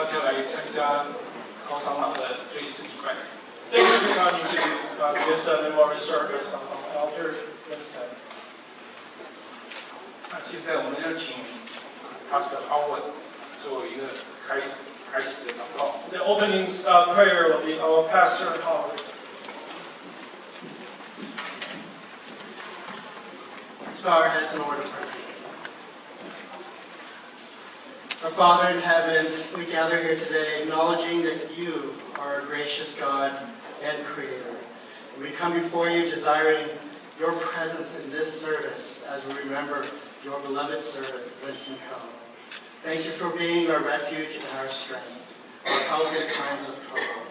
大家来参加高长老的追思礼拜。Thank you for coming to this memorial service of Elder Winston. 那现在我们就请 Pastor Howard 做一个开始的祷告。The opening prayer will be our Pastor Howard. Let's bow our heads in order of prayer. Our Father in heaven, we gather here today acknowledging that you are a gracious God and Creator. And we come before you desiring your presence in this service as we remember your beloved servant, Winston Coe. Thank you for being our refuge and our strength, our help in times of trouble.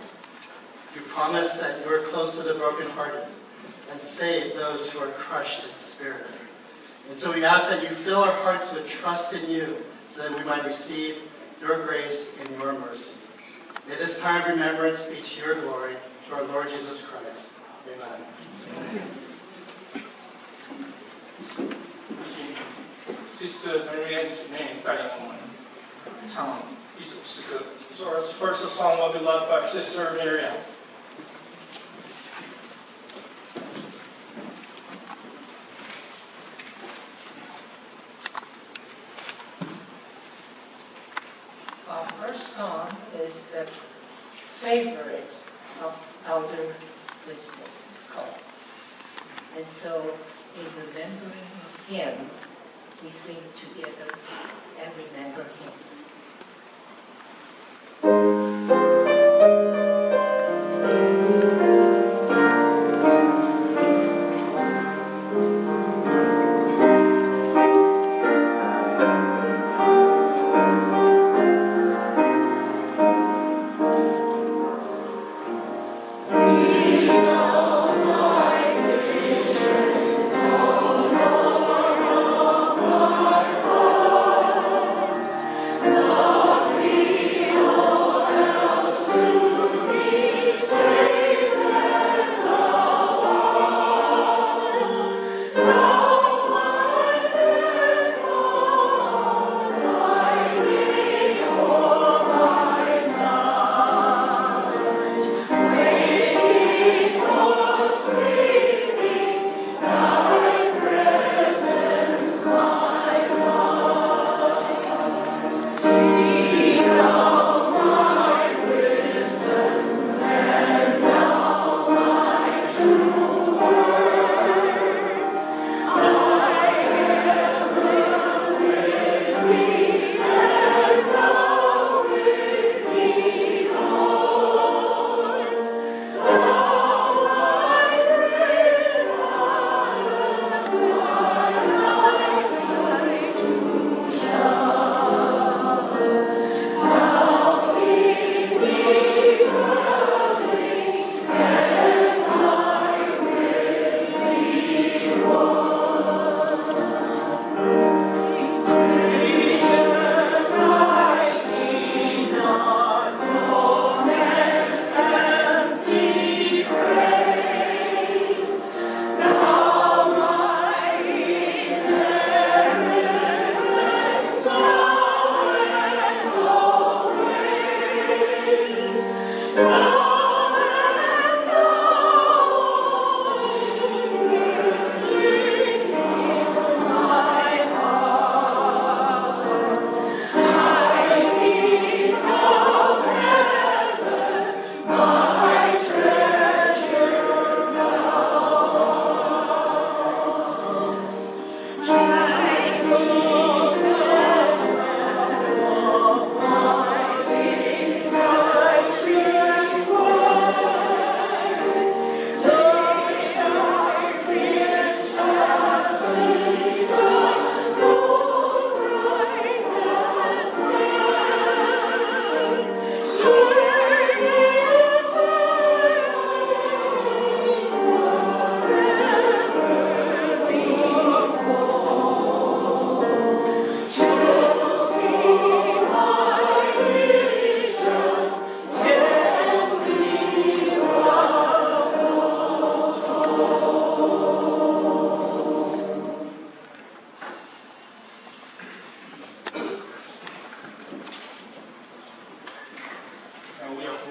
You promise that you are close to the brokenhearted and save those who are crushed in spirit. And so we ask that you fill our hearts with trust in you so that we might receive your grace and your mercy. May this time of remembrance be to your glory, through our Lord Jesus Christ. Amen. 请 Sister Marianne 姊妹带领我们唱一首诗歌。So our first song will be led by Sister Miriam. Our first song is the favorite of Elder Winston Coe. And so, in remembering him, we sing together and remember him. Thank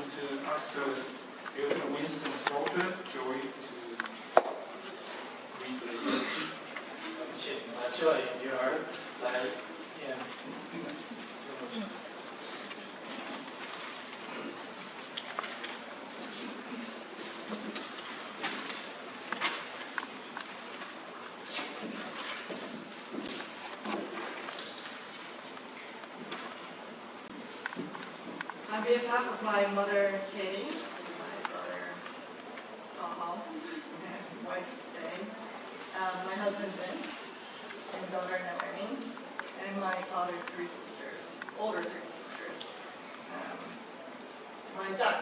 to ask Elder Winston's daughter, Joy, to read the eulogy. 请Joy 女儿来念。On behalf of my mother, Katie, my brother, Paul, and wife, Faye, my husband, Vince, and daughter, Naomi, and my father's three sisters, older three sisters, my dad,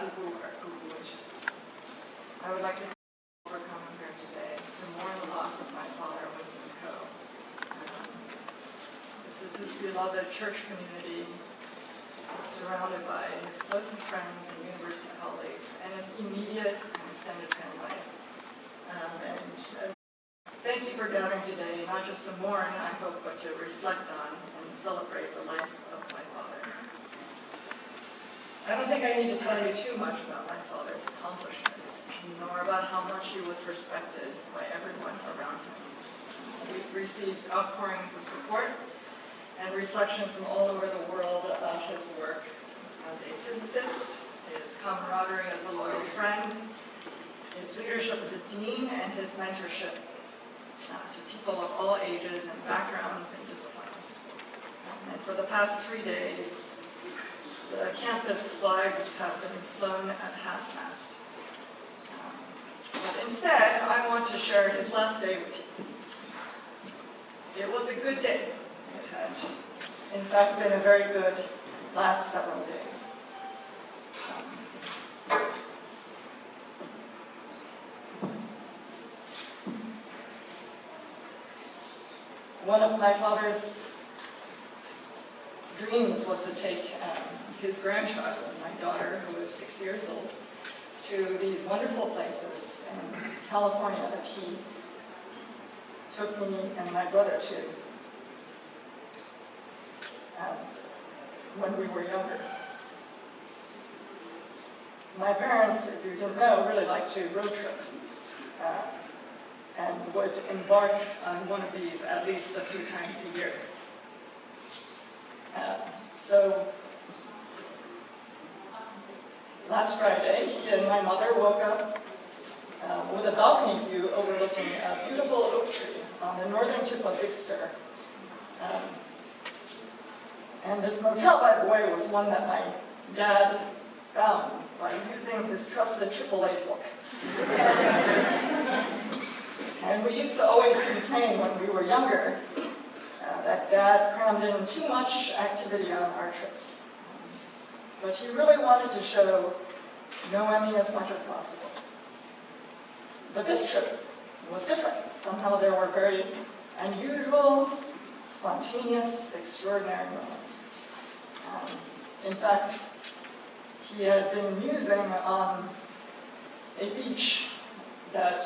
I would like to thank you for coming here today to mourn the loss of my father, Winston Coe. This is his beloved church community, surrounded by his closest friends and university colleagues, and his immediate and extended family. Thank you for gathering today, not just to mourn, I hope, but to reflect on and celebrate the life of my father. I don't think I need to tell you too much about my father's accomplishments, nor about how much he was respected by everyone around him. We've received outpourings of support and reflection from all over the world about his work as a physicist, his camaraderie as a loyal friend, his leadership as a dean, and his mentorship to people of all ages and backgrounds and disciplines. And for the past 3 days, the campus flags have been flown at half-mast. But instead, I want to share his last day with you. It was a good day. It had, in fact, been a very good last several days. One of my father's dreams was to take his grandchild, my daughter, who is 6 years old, to these wonderful places in California that he took me and my brother to when we were younger. My parents, if you didn't know, really liked to road trip and would embark on one of these at least a few times a year. So last Friday, he and my mother woke up with a balcony view overlooking a beautiful oak tree on the northern tip of Big Sur. And this motel, by the way, was one that my dad found by using his trusted AAA book. And we used to always complain when we were younger that Dad crammed in too much activity on our trips. But he really wanted to show Noemi as much as possible. But this trip was different. Somehow there were very unusual, spontaneous, extraordinary moments. In fact, he had been musing on a beach that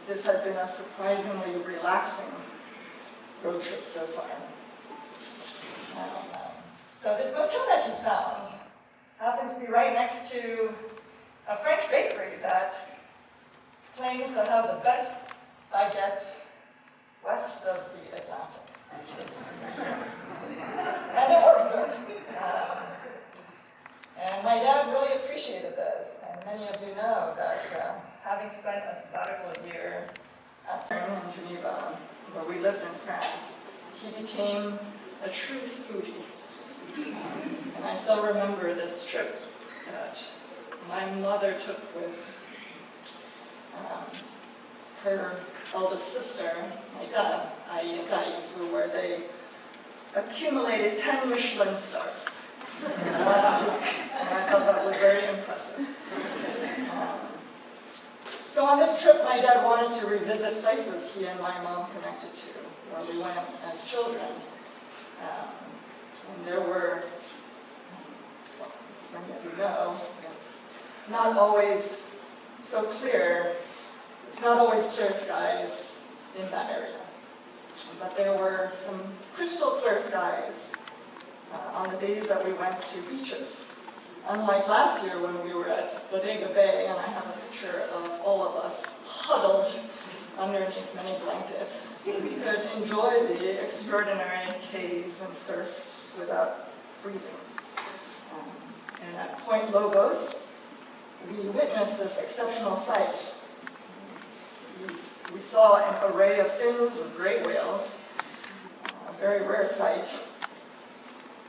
this had been a surprisingly relaxing road trip so far. So this motel that he found happened to be right next to a French bakery that claims to have the best baguette west of the Atlantic. And it was good. And my dad really appreciated this, and many of you know that having spent a sabbatical year in Geneva, where we lived in France, he became a true foodie. And I still remember this trip that my mother took with her eldest sister, where they accumulated 10 Michelin stars. And I thought that was very impressive. So on this trip, my dad wanted to revisit places he and my mom connected to, where we went as children. And there were, as many of you know, it's not always so clear. It's not always clear skies in that area. But there were some crystal clear skies on the days that we went to beaches Unlike last year when we were at Bodega Bay, and I have a picture of all of us huddled underneath many blankets, we could enjoy the extraordinary caves and surfs without freezing. And at Point Lobos, we witnessed this exceptional sight. We saw an array of fins of gray whales, a very rare sight,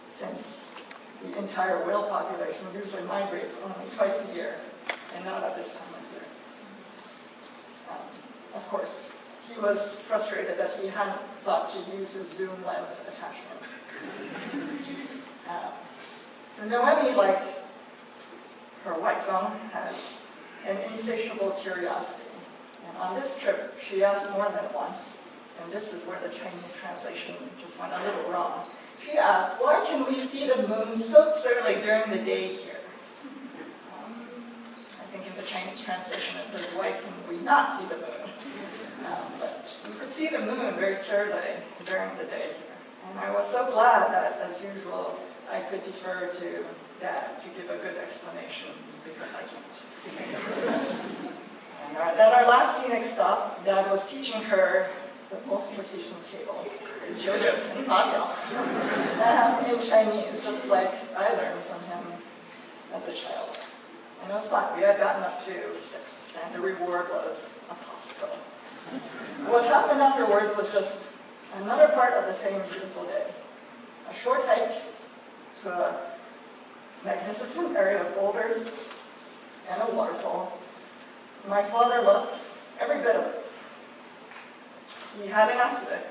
since the entire whale population usually migrates only twice a year, and not at this time of year. Of course, he was frustrated that he hadn't thought to use his zoom lens attachment. So Noemi, like her white dome, has an insatiable curiosity. And on this trip, she asked more than once, and this is where the Chinese translation just went a little wrong. She asked, why can we see the moon so clearly during the day here? I think in the Chinese translation it says, why can we not see the moon? But we could see the moon very clearly during the day here. And I was so glad that, as usual, I could defer to Dad to give a good explanation, because I can't. And at our last scenic stop, Dad was teaching her the multiplication table, in Chinese, just like I learned from him as a child. And it was fun. We had gotten up to 6, and the reward was a popsicle. What happened afterwards was just another part of the same beautiful day. A short hike to a magnificent area of boulders and a waterfall. My father loved every bit of it. He had an accident.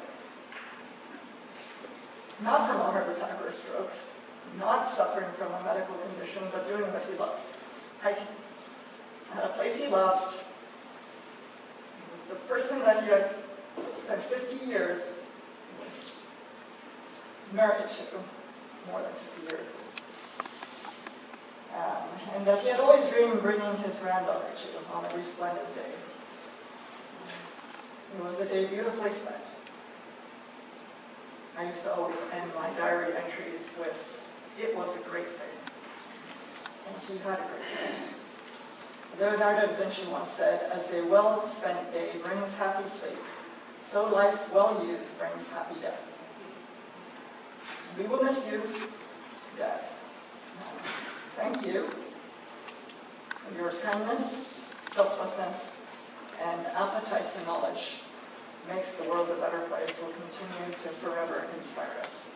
Not from a heart attack or a stroke, not suffering from a medical condition, but doing what he loved. Hiking at a place he loved, with the person that he had spent 50 years with, married to, more than 50 years with. And that he had always dreamed of bringing his granddaughter to on a resplendent day. It was a day beautifully spent. I used to always end my diary entries with, it was a great day. And he had a great day. Leonardo da Vinci once said, as a well-spent day brings happy sleep, so life well used brings happy death. We will miss you, Dad. Thank you for your kindness, selflessness, and appetite for knowledge makes the world a better place, will continue to forever inspire us.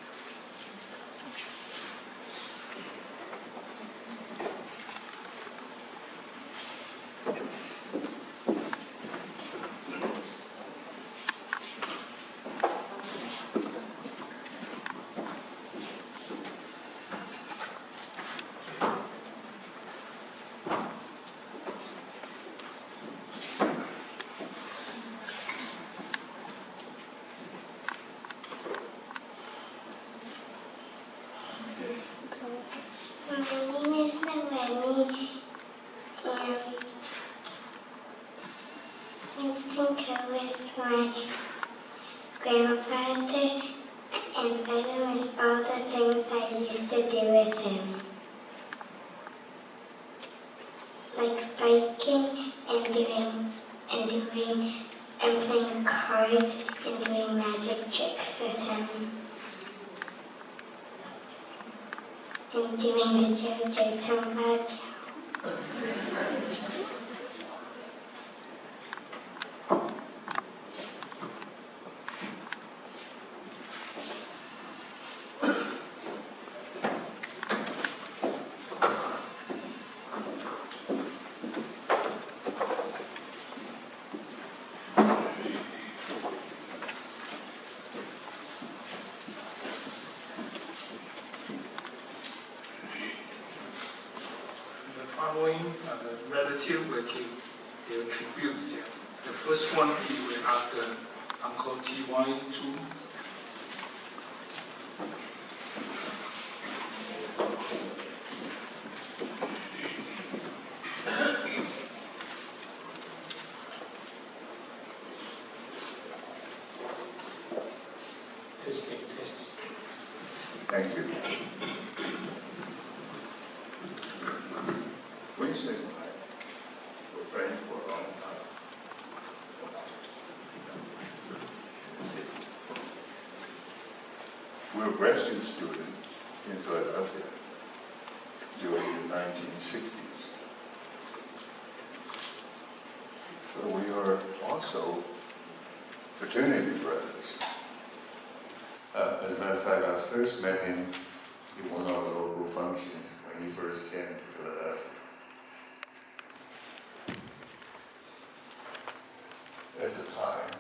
My name is Noemi, and Winston was my grandfather, and I miss all the things I used to do with him. Like biking and playing cards and doing magic tricks with him. And doing the JoJo Samba. Following the relative will give their tributes here. The first one we will ask Uncle T.Y. to. Testing. Thank you. graduate student in Philadelphia during the 1960s. So we are also fraternity brothers. As a matter of fact, I first met him in one of our local functions when he first came to Philadelphia. At the time,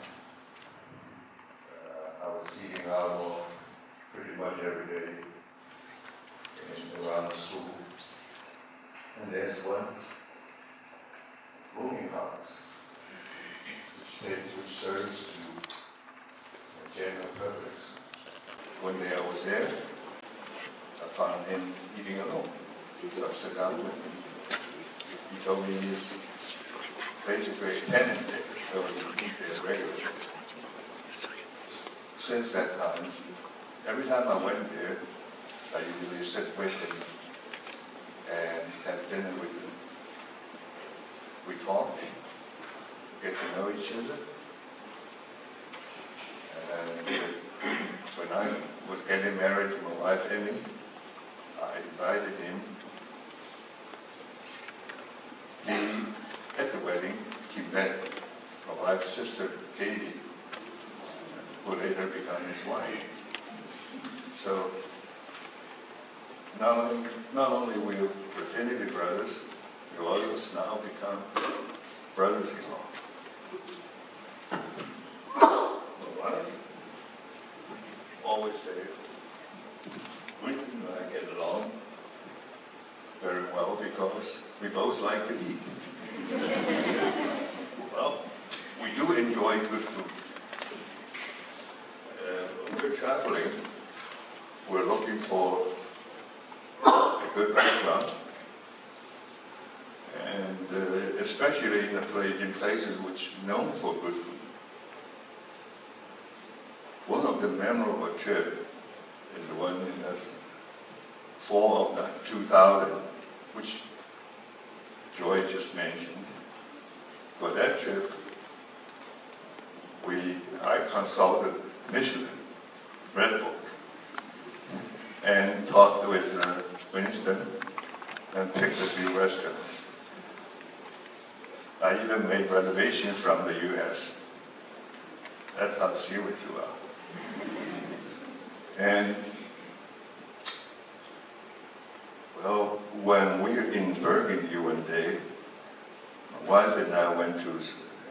I was eating out pretty much every day around the school. And there's one rooming house which serves to the general public. One day I was there, I found him eating alone. So I sat down with him. He told me he's basically a tenant there, so he eat there regularly. Since that time, every time I went there, I usually sit with him and have dinner with him. We talked, get to know each other. And when I was getting married to my wife, Emmy, I invited him. At the wedding, he met my wife's sister, Katie, who later became his wife. So, not only we are fraternity brothers, we always now become brothers-in-law. My wife always says, Winston and I get along very well because we both like to eat. Well, we do enjoy good food. When we're traveling, we're looking for a good restaurant, and especially in places which are known for good food. One of the memorable trips is the one in the fall of 2000, which Joy just mentioned. For that trip, I consulted Michelin, Red Book, and talked with Winston and picked a few restaurants. I even made reservations from the US. That's how serious we are. And well, when we were in Burgundy one day, my wife and I went to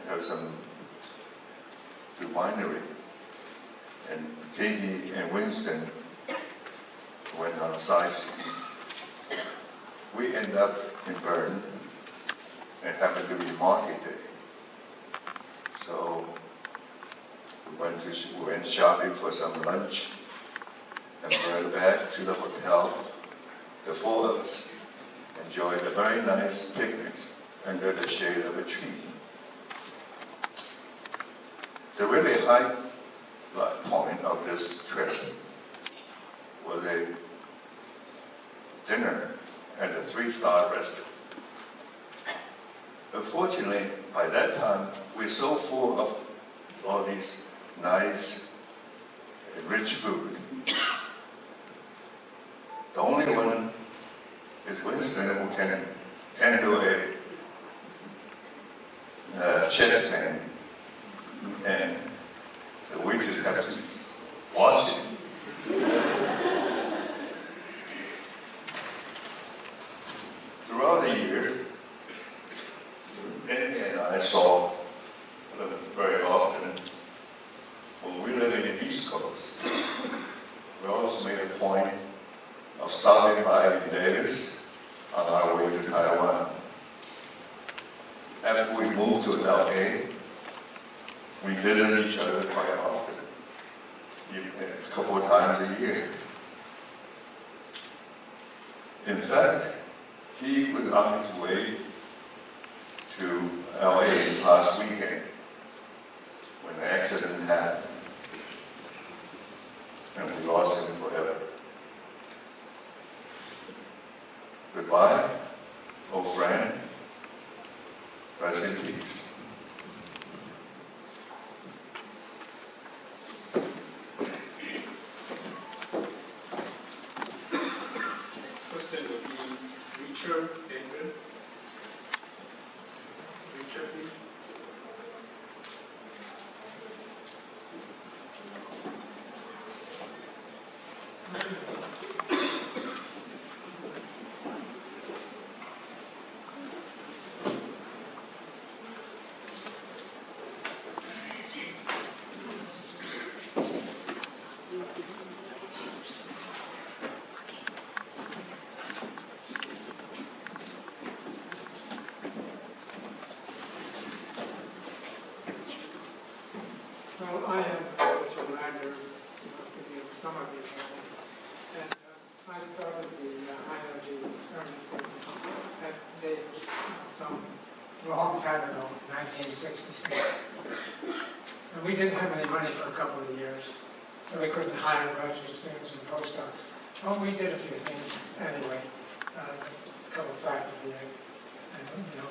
have some to winery, and Katie and Winston went on sightseeing. We ended up in Bern, and it happened to be market day. So we went shopping for some lunch and brought back to the hotel. The four of us enjoyed a very nice picnic under the shade of a tree. The really high point of this trip was a dinner at a 3-star restaurant. Unfortunately, by that time, we're so full of all these nice and rich food. The only one is Winston who can handle a chest man, and so we just have to watch it. Throughout the year, Benny and I saw very often when we live in the East Coast. We also made a point of stopping by in Davis on our way to Taiwan. After we moved to LA, we visit each other quite often, even a couple of times a year. In fact, he was on his way to LA last weekend when the accident happened, and we lost him forever. Goodbye, old friend. Rest in peace. Richard, David. Richard, please. Well, I am a reminder, some of you know, and I started the high energy at Davis some long time ago, 1966. And we didn't have any money for a couple of years, so we couldn't hire graduate students and postdocs. Well, we did a few things anyway, a couple of faculty and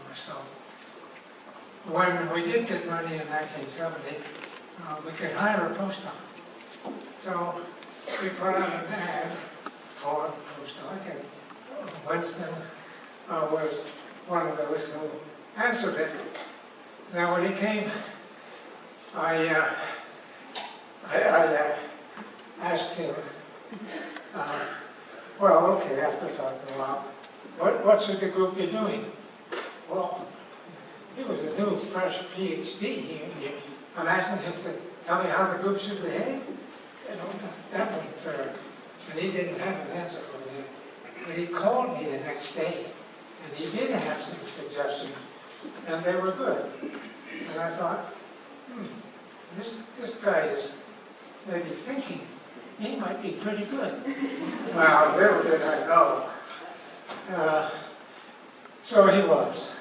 myself. When we did get money in 1970, we could hire a postdoc. So we put out an ad for a postdoc, and Winston was one of those who answered it. Now when he came, I asked him, well, okay, after talking a while, what should the group be doing? Well, he was a new, fresh PhD. I'm asking him to tell me how the group should behave. That wasn't fair. And he didn't have an answer for me. But he called me the next day, and he did have some suggestions, and they were good. And I thought, this guy is maybe thinking he might be pretty good. Well, little did I know. So he was.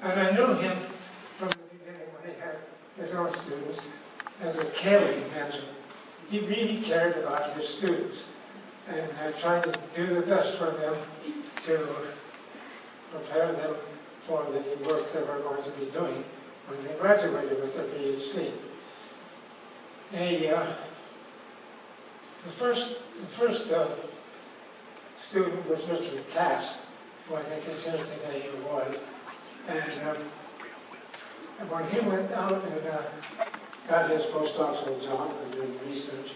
And I knew him from the beginning when he had his own students as a caring mentor. He really cared about his students and tried to do the best for them to prepare them for the work they were going to be doing when they graduated with their PhD. The first student was Richard Cass, who I think is here today, who was. And when he went out and got his postdoctoral job and doing research,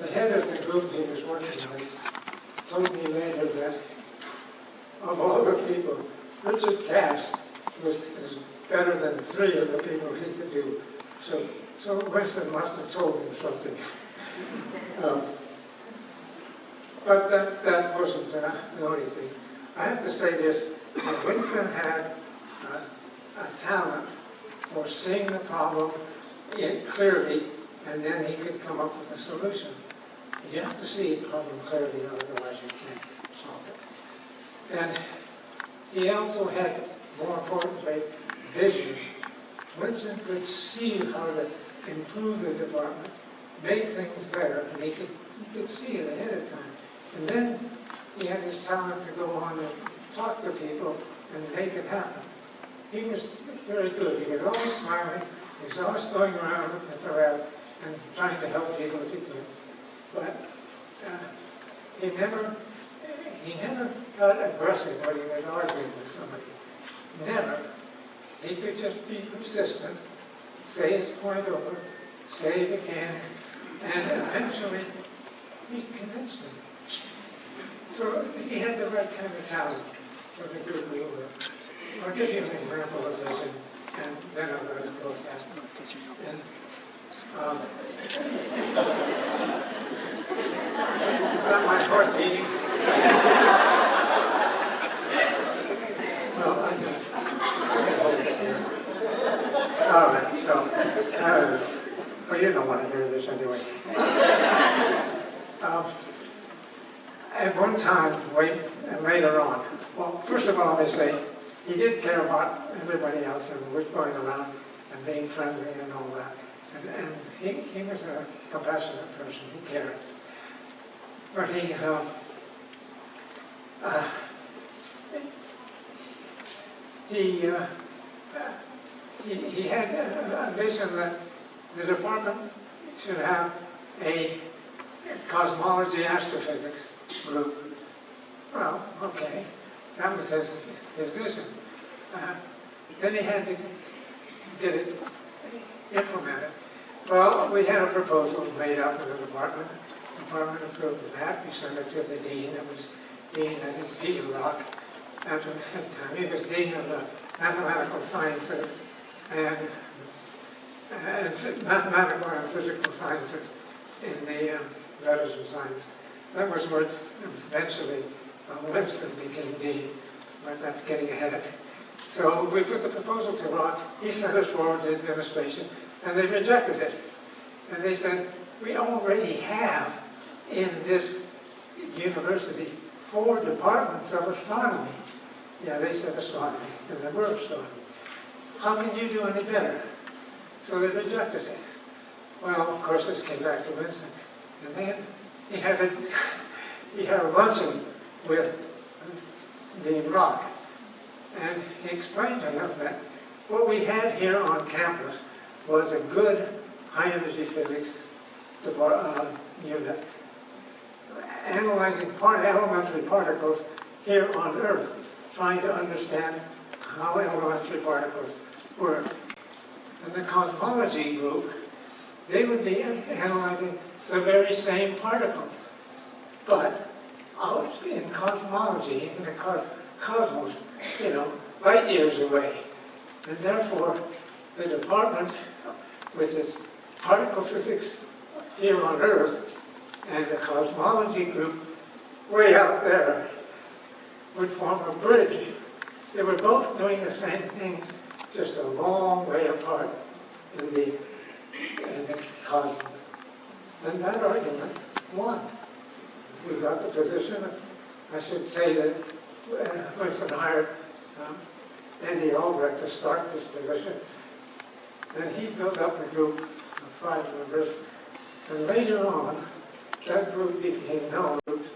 the head of the group he was working with told me later that of all the people, Richard Cass was better than 3 of the people he could do. So Winston must have told him something. But that wasn't the only thing. I have to say this, Winston had a talent for seeing the problem clearly, and then he could come up with a solution. You have to see a problem clearly, otherwise you can't solve it. And he also had, more importantly, vision. Winston could see how to improve the department, make things better, and he could see it ahead of time. And then he had his talent to go on and talk to people and make it happen. He was very good. He was always smiling. He was always going around at the lab and trying to help people if he could. But he never got aggressive when he was arguing with somebody. Never. He could just be persistent, say his point over, say it again, and eventually he convinced them. So he had the right kind of talent for the group we were. I'll give you an example of this, and then I'll let it go with that. And, is that my heart beating? Well, I can hold it here. All right, so, well, you don't want to hear this anyway. At one time, later on, well, first of all, let me say, he did care about everybody else and was going around and being friendly and all that. And he was a compassionate person, he cared. But he had a vision that the department should have a cosmology astrophysics group. Well, okay, that was his vision. Then he had to get it implemented. Well, we had a proposal made up in the department. The department approved that. We sent it to the dean. It was Dean, I think, Peter Rock at the time. He was Dean of the Mathematical Sciences and Mathematical and Physical Sciences in the Letters and Science. That was where eventually Winston became Dean, but that's getting ahead. So we put the proposal to Rock. He sent us forward to the administration, and they rejected it. And they said, we already have in this university 4 departments of astronomy. Yeah, they said astronomy, and they were astronomy. How can you do any better? So they rejected it. Well, of course, this came back to Winston. And then he had a luncheon with Dean Rock. And he explained to him that what we had here on campus was a good high-energy physics unit analyzing elementary particles here on Earth, trying to understand how elementary particles work. And the cosmology group, they would be analyzing the very same particles, but out in cosmology, in the cosmos, light years away. And therefore, the department, with its particle physics here on Earth, and the cosmology group way out there, would form a bridge. They were both doing the same things, just a long way apart in the cosmos. And that argument won. We got the position. I should say that Winston hired Andy Albrecht to start this position. And he built up a group of 5 members. And later on, that group became known. Groups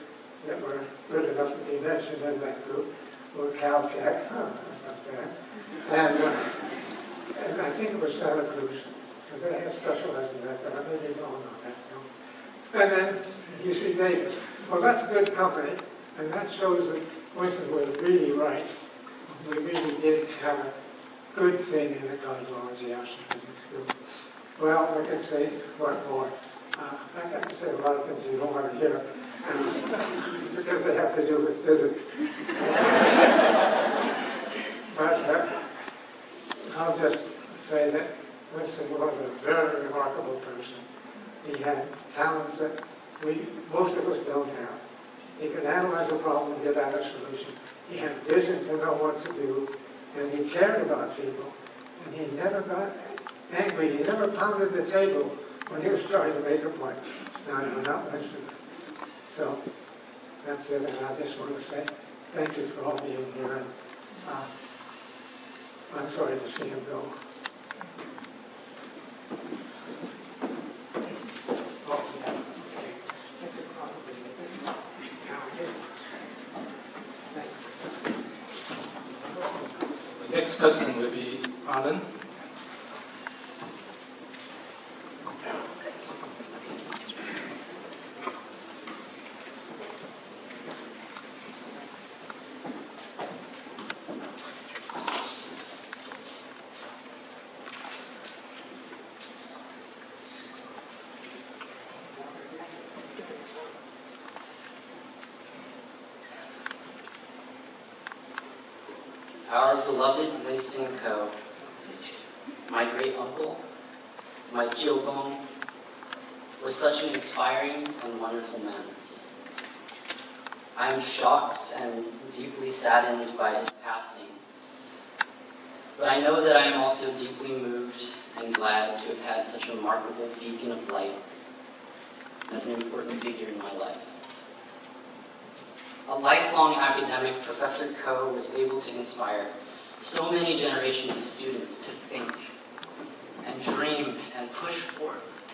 that were good enough to be mentioned in that group were Caltech, that's not bad, and I think it was Santa Cruz, because they had specialized in that, but I may be wrong on that. So. And then UC Davis. Well, that's good company, and that shows that Winston was really right. We really did have a good thing in the cosmology astrophysics group. Well, I could say what more. I could say a lot of things you don't want to hear, because they have to do with physics. But I'll just say that Winston was a very remarkable person. He had talents that most of us don't have. He could analyze a problem and get out a solution. He had vision to know what to do, and he cared about people. And he never got angry. He never pounded the table when he was trying to make a point. No, not Winston. So that's it, and I just want to say thank you for all being here. And, I'm sorry to see him go. The next person will be Alan. Our beloved Winston Coe, my great uncle, my Jogong, was such an inspiring and wonderful man. I am shocked and deeply saddened by his passing, but I know that I am also deeply moved and glad to have had such a remarkable beacon of light as an important figure in my life. A lifelong academic, Professor Coe was able to inspire so many generations of students to think and dream and push forth,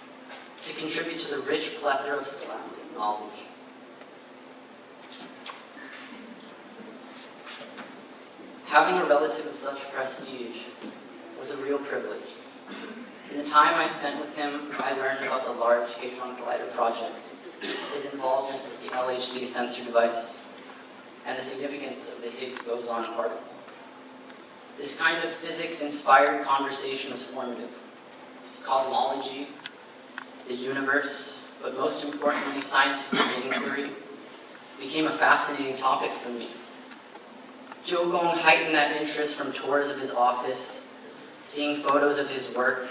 to contribute to the rich plethora of scholastic knowledge. Having a relative of such prestige was a real privilege. In the time I spent with him, I learned about the Large Hadron Collider project, his involvement with the LHC sensor device, and the significance of the Higgs boson particle. This kind of physics-inspired conversation was formative. Cosmology, the universe, but most importantly, scientific inquiry, became a fascinating topic for me. Jiu Gong heightened that interest from tours of his office, seeing photos of his work,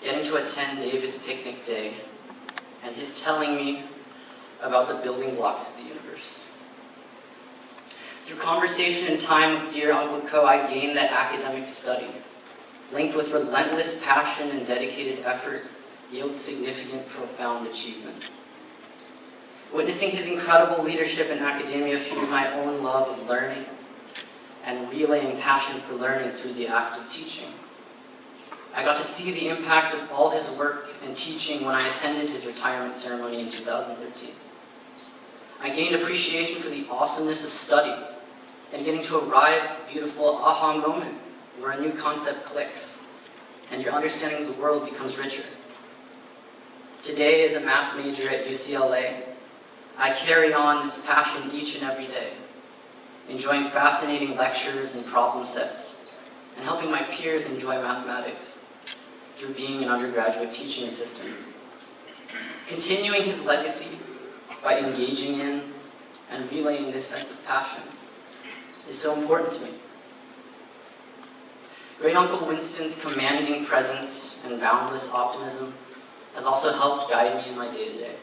getting to attend Davis Picnic Day, and his telling me about the building blocks of the universe. Through conversation and time with dear Uncle Ko, I gained that academic study, linked with relentless passion and dedicated effort, yields significant, profound achievement. Witnessing his incredible leadership in academia fueled my own love of learning and relaying passion for learning through the act of teaching. I got to see the impact of all his work and teaching when I attended his retirement ceremony in 2013. I gained appreciation for the awesomeness of study and getting to arrive at the beautiful aha moment where a new concept clicks and your understanding of the world becomes richer. Today, as a math major at UCLA, I carry on this passion each and every day, enjoying fascinating lectures and problem sets, and helping my peers enjoy mathematics through being an undergraduate teaching assistant. Continuing his legacy by engaging in and relaying this sense of passion is so important to me. Great Uncle Winston's commanding presence and boundless optimism has also helped guide me in my day-to-day.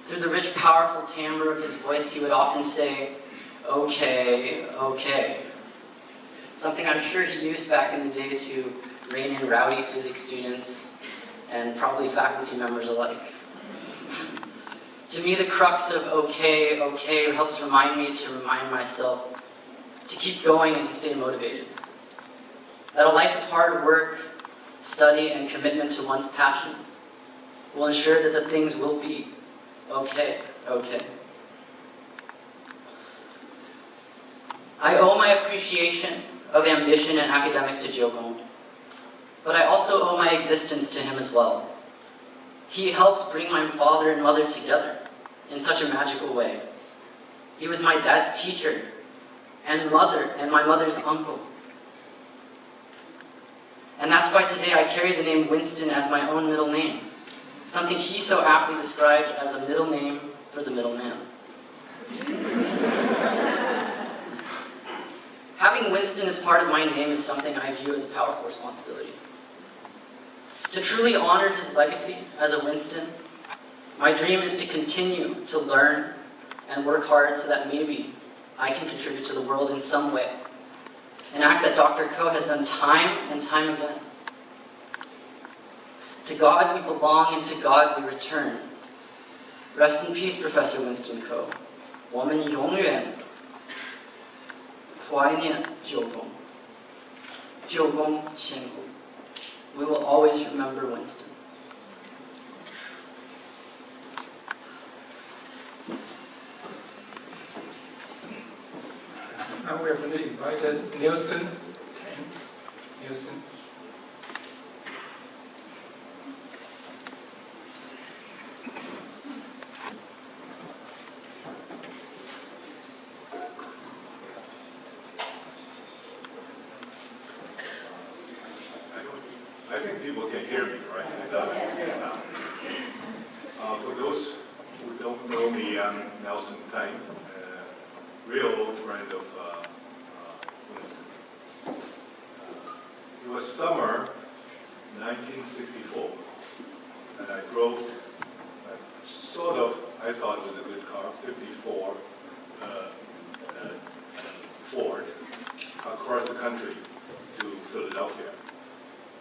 Through the rich, powerful timbre of his voice, he would often say, "Okay, okay," something I'm sure he used back in the day to rein in rowdy physics students and probably faculty members alike. To me, the crux of okay, okay helps remind me to remind myself to keep going and to stay motivated. That a life of hard work, study, and commitment to one's passions will ensure that the things will be okay, okay. I owe my appreciation of ambition and academics to Jiu Gong, but I also owe my existence to him as well. He helped bring my father and mother together in such a magical way. He was my dad's teacher and my mother's uncle. And that's why today I carry the name Winston as my own middle name, something he so aptly described as a middle name for the middleman. Having Winston as part of my name is something I view as a powerful responsibility. To truly honor his legacy as a Winston, my dream is to continue to learn and work hard so that maybe I can contribute to the world in some way, an act that Dr. Ko has done time and time again. To God we belong and to God we return. Rest in peace, Professor Winston Ko. 我们永远怀念舅公，舅公千古。We will always remember Winston. Now we are going to invite Nielsen. Nielsen. I think people can hear me, right? For those who don't know me, I'm Nelson Tang, real old friend of Winston. It was summer 1964, and I drove I thought it was a good car, 54 Ford, across the country to Philadelphia.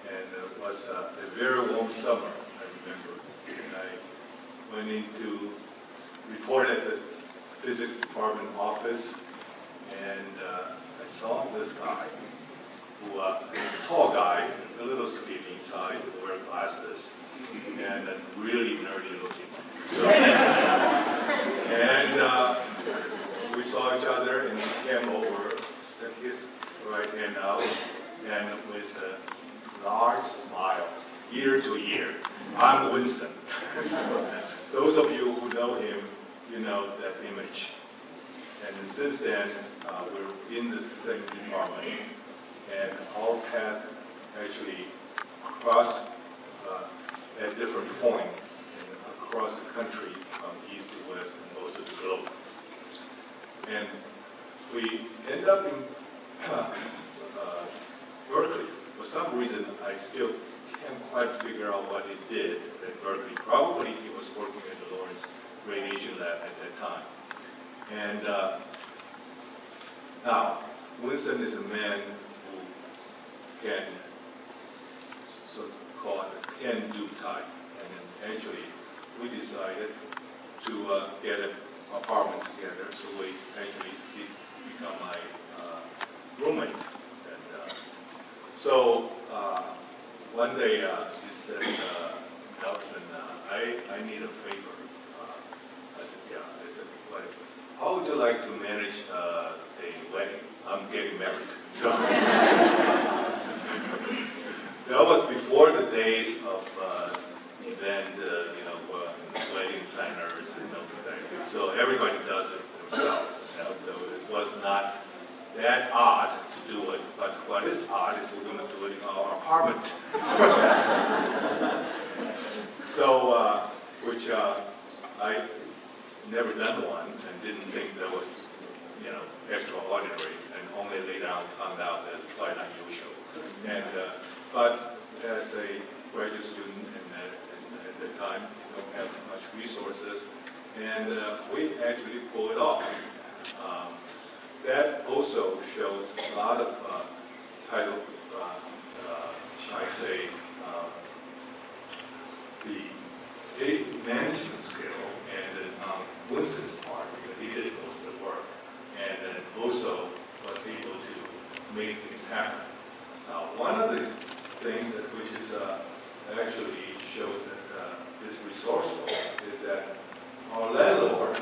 And it was a very warm summer, I remember. And I went in to report at the physics department office, and I saw this guy, who was a tall guy, a little skinny inside, wear glasses, and really nerdy looking. So, and we saw each other, and he came over, stuck his right hand out, and with a large smile, ear to ear. I'm Winston. So, those of you who know him, you know that image. And then since then, we're in the same department, and our path actually crossed at different points across the country, from east to west and also the globe. And we ended up in Berkeley. For some reason, I still can't quite figure out what he did at Berkeley. Probably he was working at the Lawrence Radiation Lab at that time. And now, Winston is a man who can, so-called, can-do type. And then actually, we decided to get an apartment together, so we actually become my roommate. And so one day he said, Nelson, I need a favor. I said, yeah. I said, what? How would you like to manage a wedding? I'm getting married. So that was before the days of event, wedding planners and those things. So everybody does it themselves. So it was not that odd to do it, but what is odd is we're going to do it in our apartment. So, which I never done one and didn't think that was, extraordinary, and only later on found out that's quite unusual. And but as a graduate student at the time, you don't have much resources, and we actually pull it off. That also shows a lot of kind of, shall I say, the management skill and Winston's part, because he did most of the work, and then also was able to make things happen. Now, one of the things that which is actually shows that is resourceful is that our landlord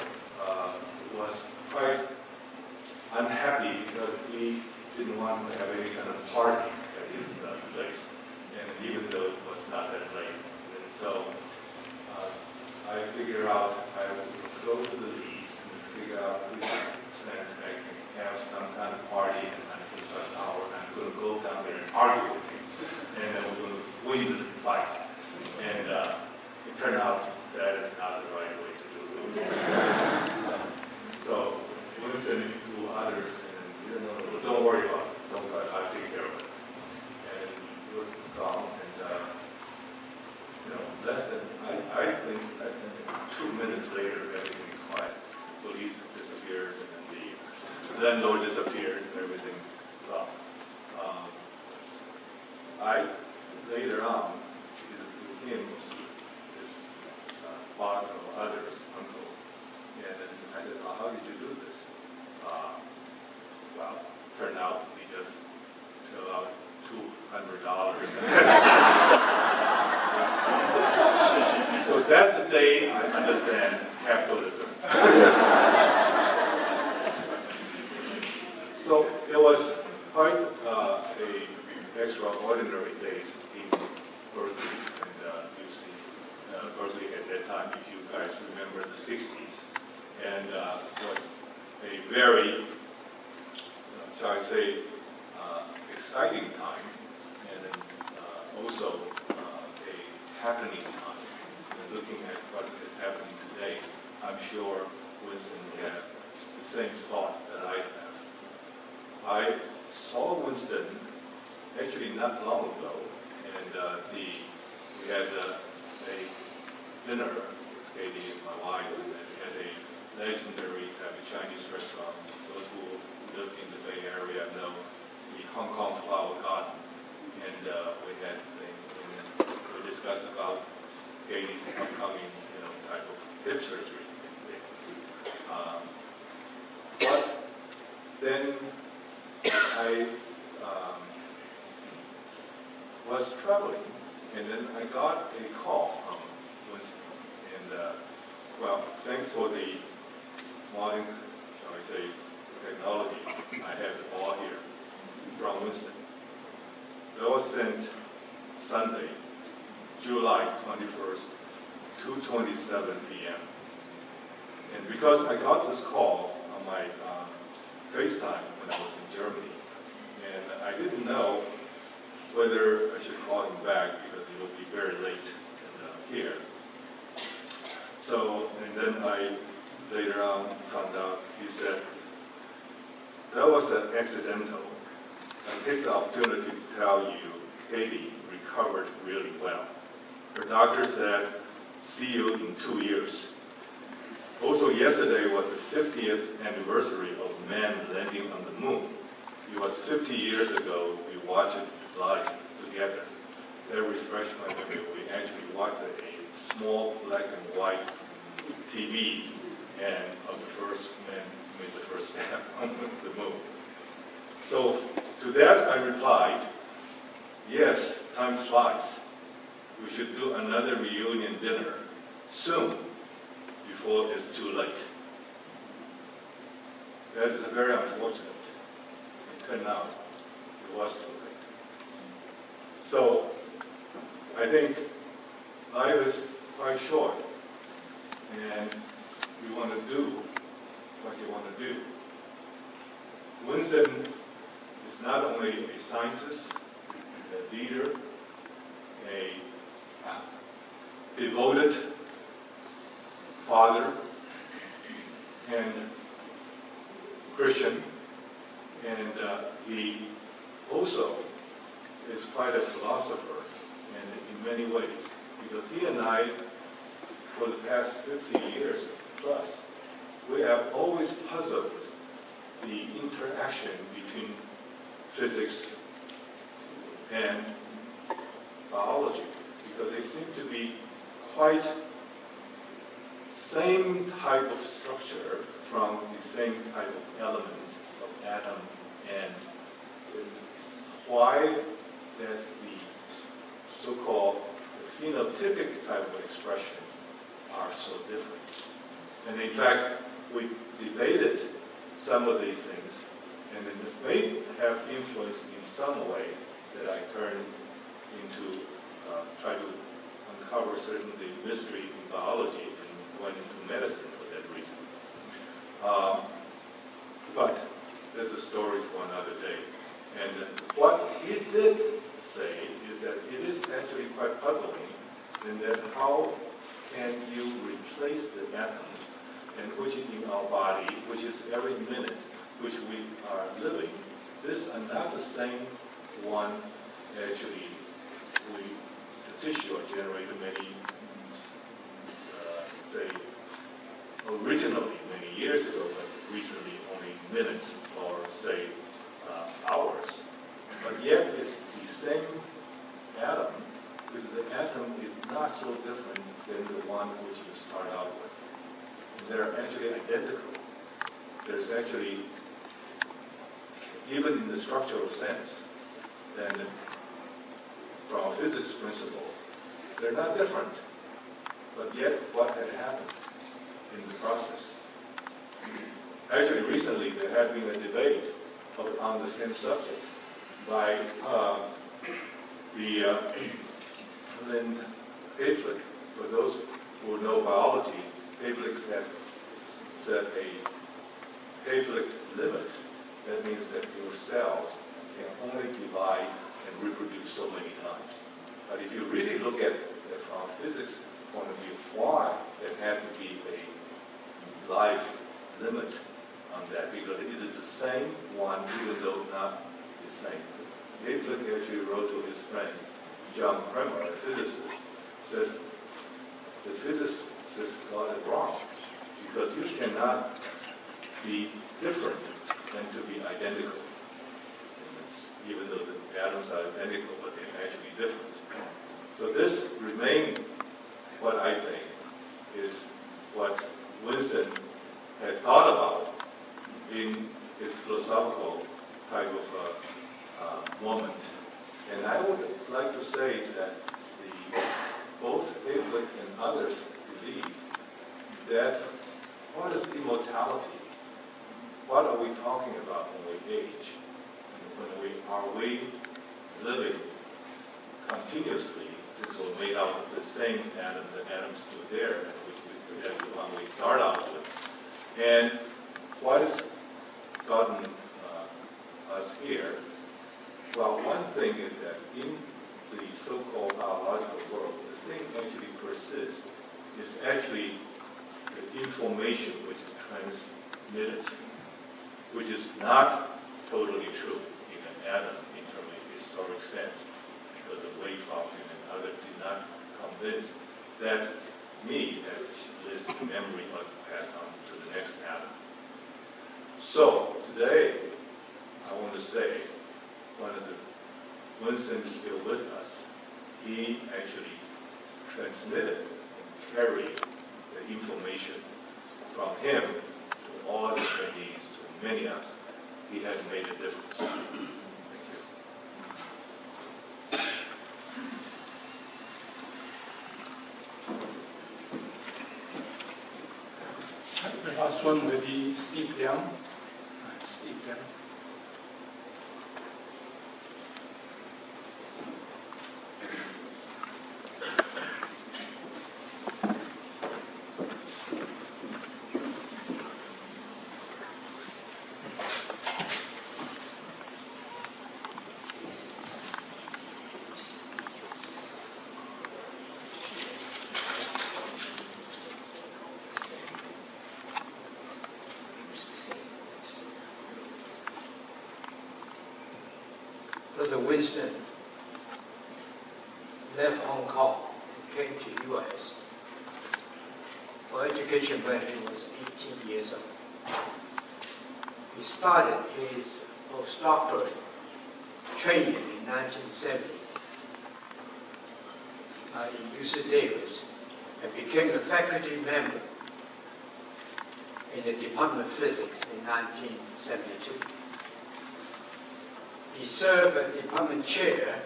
was quite unhappy because he didn't want to have any kind of party at his place, and even though it was not that late. And so I figured out I would go to the lease and figure out which sense I can have some kind of party until such hour. I'm going to go down there and argue with him, and then we're going to win the fight. And it turned out that is not the right way to do things. So Winston to others, and don't worry about it. I'll take care of it. And it was calm, and I think less than 2 minutes later, everything's quiet. Police disappeared, and then the landlord disappeared, and everything. Well, I later on, through him, his father or others, uncle, and then I said, how did you do this? Well, turned out we just filled out $200. So that's the day I understand capitalism. So it was quite a extraordinary days in Berkeley, and you see Berkeley at that time, if you guys remember the 60s, and was a very, shall I say, exciting time, and then also a happening time. And looking at what is happening today, I'm sure Winston had the same thought that I have. I saw Winston actually not long ago, and we had a dinner with Katie and my wife, and we had a legendary type of Chinese restaurant. Those who live in the Bay Area know the Hong Kong Flower Garden, and we had we discussed about Katie's upcoming, type of hip surgery. But then I was traveling, and then I got a call from Winston, and well, thanks for the modern, shall I say, technology. I have it all here from Winston. That was sent Sunday, July 21st, 2:27 p.m. And because I got this call on my FaceTime when I was in Germany. And I didn't know whether I should call him back because it would be very late here. So, and then I later on found out, he said, that was an accidental. I take the opportunity to tell you, Katie recovered really well. Her doctor said, see you in 2 years. Also, yesterday was the 50th anniversary of man landing on the moon. It was 50 years ago we watched it live together. That refreshed my memory. We actually watched a small black and white TV and of the first man made the first step on the moon. So to that I replied, yes, time flies. We should do another reunion dinner soon before it's too late. That is very unfortunate. It turned out it was too late. So I think life is quite short and you want to do what you want to do. Winston is not only a scientist, a leader, a devoted father and Christian, and he also is quite a philosopher in many ways, because he and I, for the past 50 years plus, we have always puzzled the interaction between physics and biology, because they seem to be quite same type of structure from the same type of elements of atom, and why does the so-called phenotypic type of expression are so different. And in fact, we debated some of these things, and it may have influenced in some way that I turned into, try to uncover certain the mystery in biology and went into medicine for that reason. But that's a story for another day. And what he did say is that it is actually quite puzzling in that how can you replace the atom, and which in our body, which is every minute, which we are living, these are not the same one actually the tissue are generated many, say, originally many years ago, but recently only minutes or say hours. But yet it's the same atom, because the atom is not so different than the one which you start out with. And they're actually identical. There's actually, even in the structural sense, then from a physics principle, they're not different. But yet, what had happened in the process? Actually, recently there had been a debate on the same subject by the Lynn Hayflick. For those who know biology, Hayflick had set a Hayflick limit. That means that your cells can only divide and reproduce so many times. But if you really look at it from a physics point of view, why there had to be a life limit on that? Because it is the same one, even though not the same. Hayflick actually wrote to his friend, John Kremer, a physicist, says, the physicist got it wrong, because you cannot be different and to be identical. Even though the atoms are identical, but they're actually different. So this remains what I think is what Winston had thought about in his philosophical type of moment. And I would like to say that both Hayflick and others believe that what is immortality? What are we talking about when we age? Are we living continuously, since we're made out of the same atom, the atom's still there, that's the one we start out with. And what has gotten us here? Well, one thing is that in the so-called biological world, the thing actually persists is actually the information which is transmitted, which is not totally true in an atom in terms of historic sense, because the wave function and others did not convince that this memory must pass on to the next atom. So today, I want to say, one of the Winston is still with us. He actually transmitted and carried the information from him to all the trainees, to many of us. He has made a difference. Thank you. The last one will be Steve Liang. Steve Liang. Brother Winston left Hong Kong and came to U.S. for education when he was 18 years old. He started his postdoctoral training in 1970 in UC Davis and became a faculty member in the Department of Physics in 1972. He served as department chair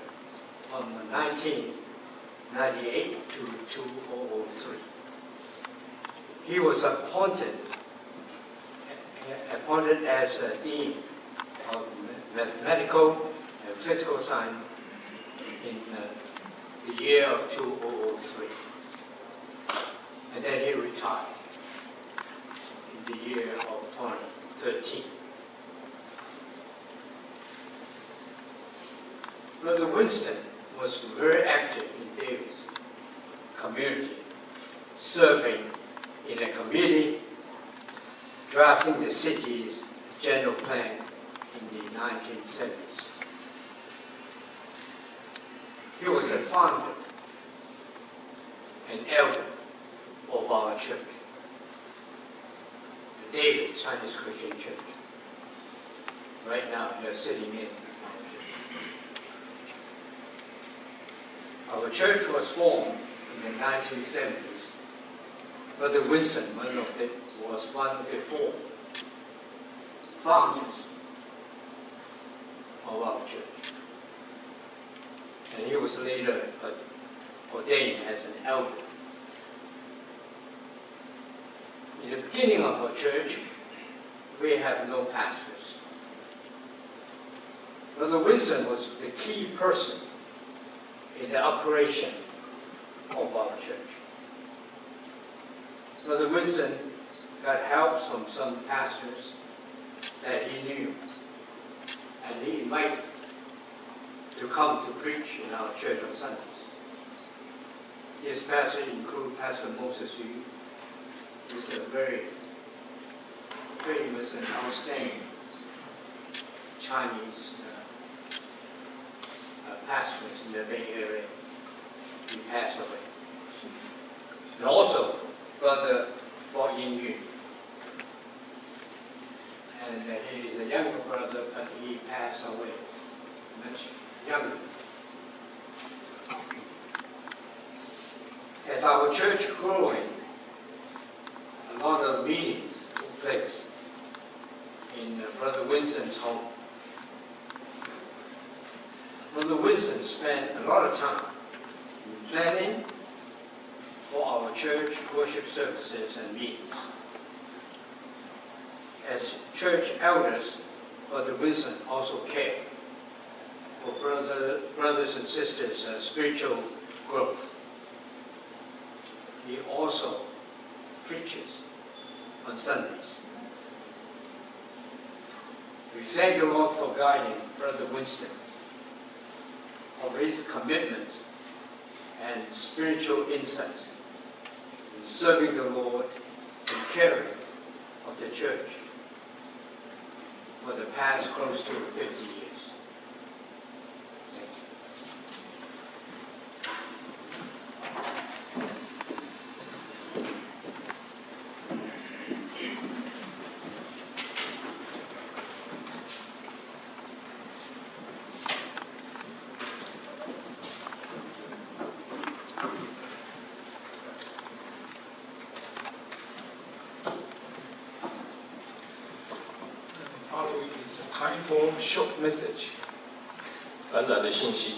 from 1998 to 2003. He was appointed as a dean of mathematical and physical science in the year of 2003. And then he retired in the year of 2013. Brother Winston was very active in Davis community, serving in a committee, drafting the city's general plan in the 1970s. He was a founder and elder of our church, the Davis Chinese Christian Church. Right now, they're sitting in. Our church was formed in the 1970s. Brother Winston, was one of the four founders of our church. And he was later ordained as an elder. In the beginning of our church, we have no pastors. Brother Winston was the key person in the operation of our church. Brother Winston got help from some pastors that he knew, and he invited to come to preach in our church on Sundays. This pastor includes Pastor Moses Yu. He's a very famous and outstanding Chinese pastors in the Bay Area. He passed away. And also, Brother Fo Yin Yu. And he is a younger brother, but he passed away much younger. As our church growing, a lot of meetings took place in Brother Winston's home. Brother Winston spent a lot of time in planning for our church worship services and meetings. As church elders, Brother Winston also cared for brothers and sisters' spiritual growth. He also preaches on Sundays. We thank the Lord for guiding Brother Winston, for his commitments and spiritual insights in serving the Lord and caring of the church for the past close to 50 years. Thank you. Probably it's a time for short message. 短短的信息。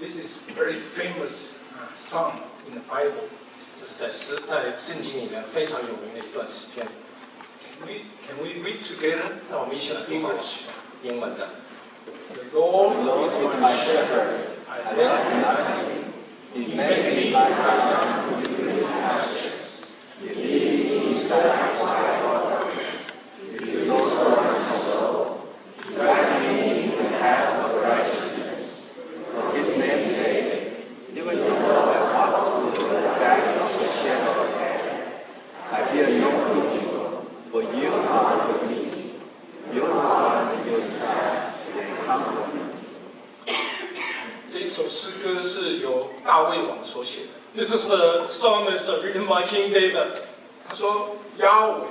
This is very famous song in the Bible. 这是在圣经里面非常有名的一段诗篇。Can we read together? 那我们一起来读好了，英文的。 The Lord is my shepherd; I lack nothing. He makes me lie down in green pastures. He leads me beside quiet waters. He restores my soul. He guides me in the path of righteousness. For His name's sake, even though I walk through the valley of the shadow of death, I fear no evil, for You are with me. Your rod and Your staff, they comfort me. 这首诗歌是由大卫王所写的。This is the song that's written by King David. 他说：“亚伟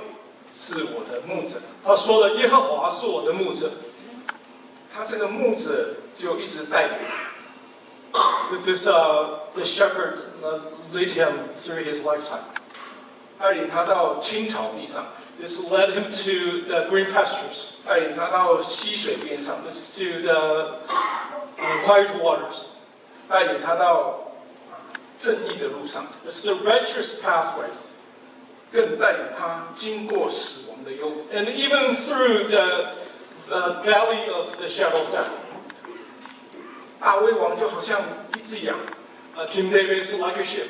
是我的牧者。”他说了：“耶和华是我的牧者。”他这个牧者就一直带领他。So this the shepherd lead him through his lifetime. 带领他到青草地上， This led him to the green pastures. 带领他到溪水边上， This to the quiet waters. 带领他到正义的路上， It's the righteous pathways. 更带领他经过死亡的幽谷。 And even through the valley of the shadow of death. 大卫王就好像一只羊， King David is like a sheep.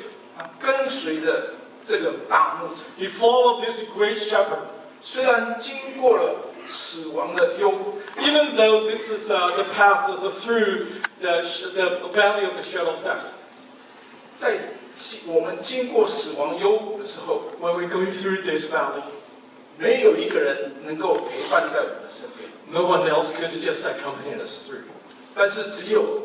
跟随着这个大牧者。 He followed this great shepherd. 虽然经过了死亡的幽谷， Even though this is the path through the valley of the shadow of death. 在我们经过死亡幽谷的时候， When we're going through this valley, 没有一个人能够陪伴在我们的身边， no one else could just accompany us through. 但是只有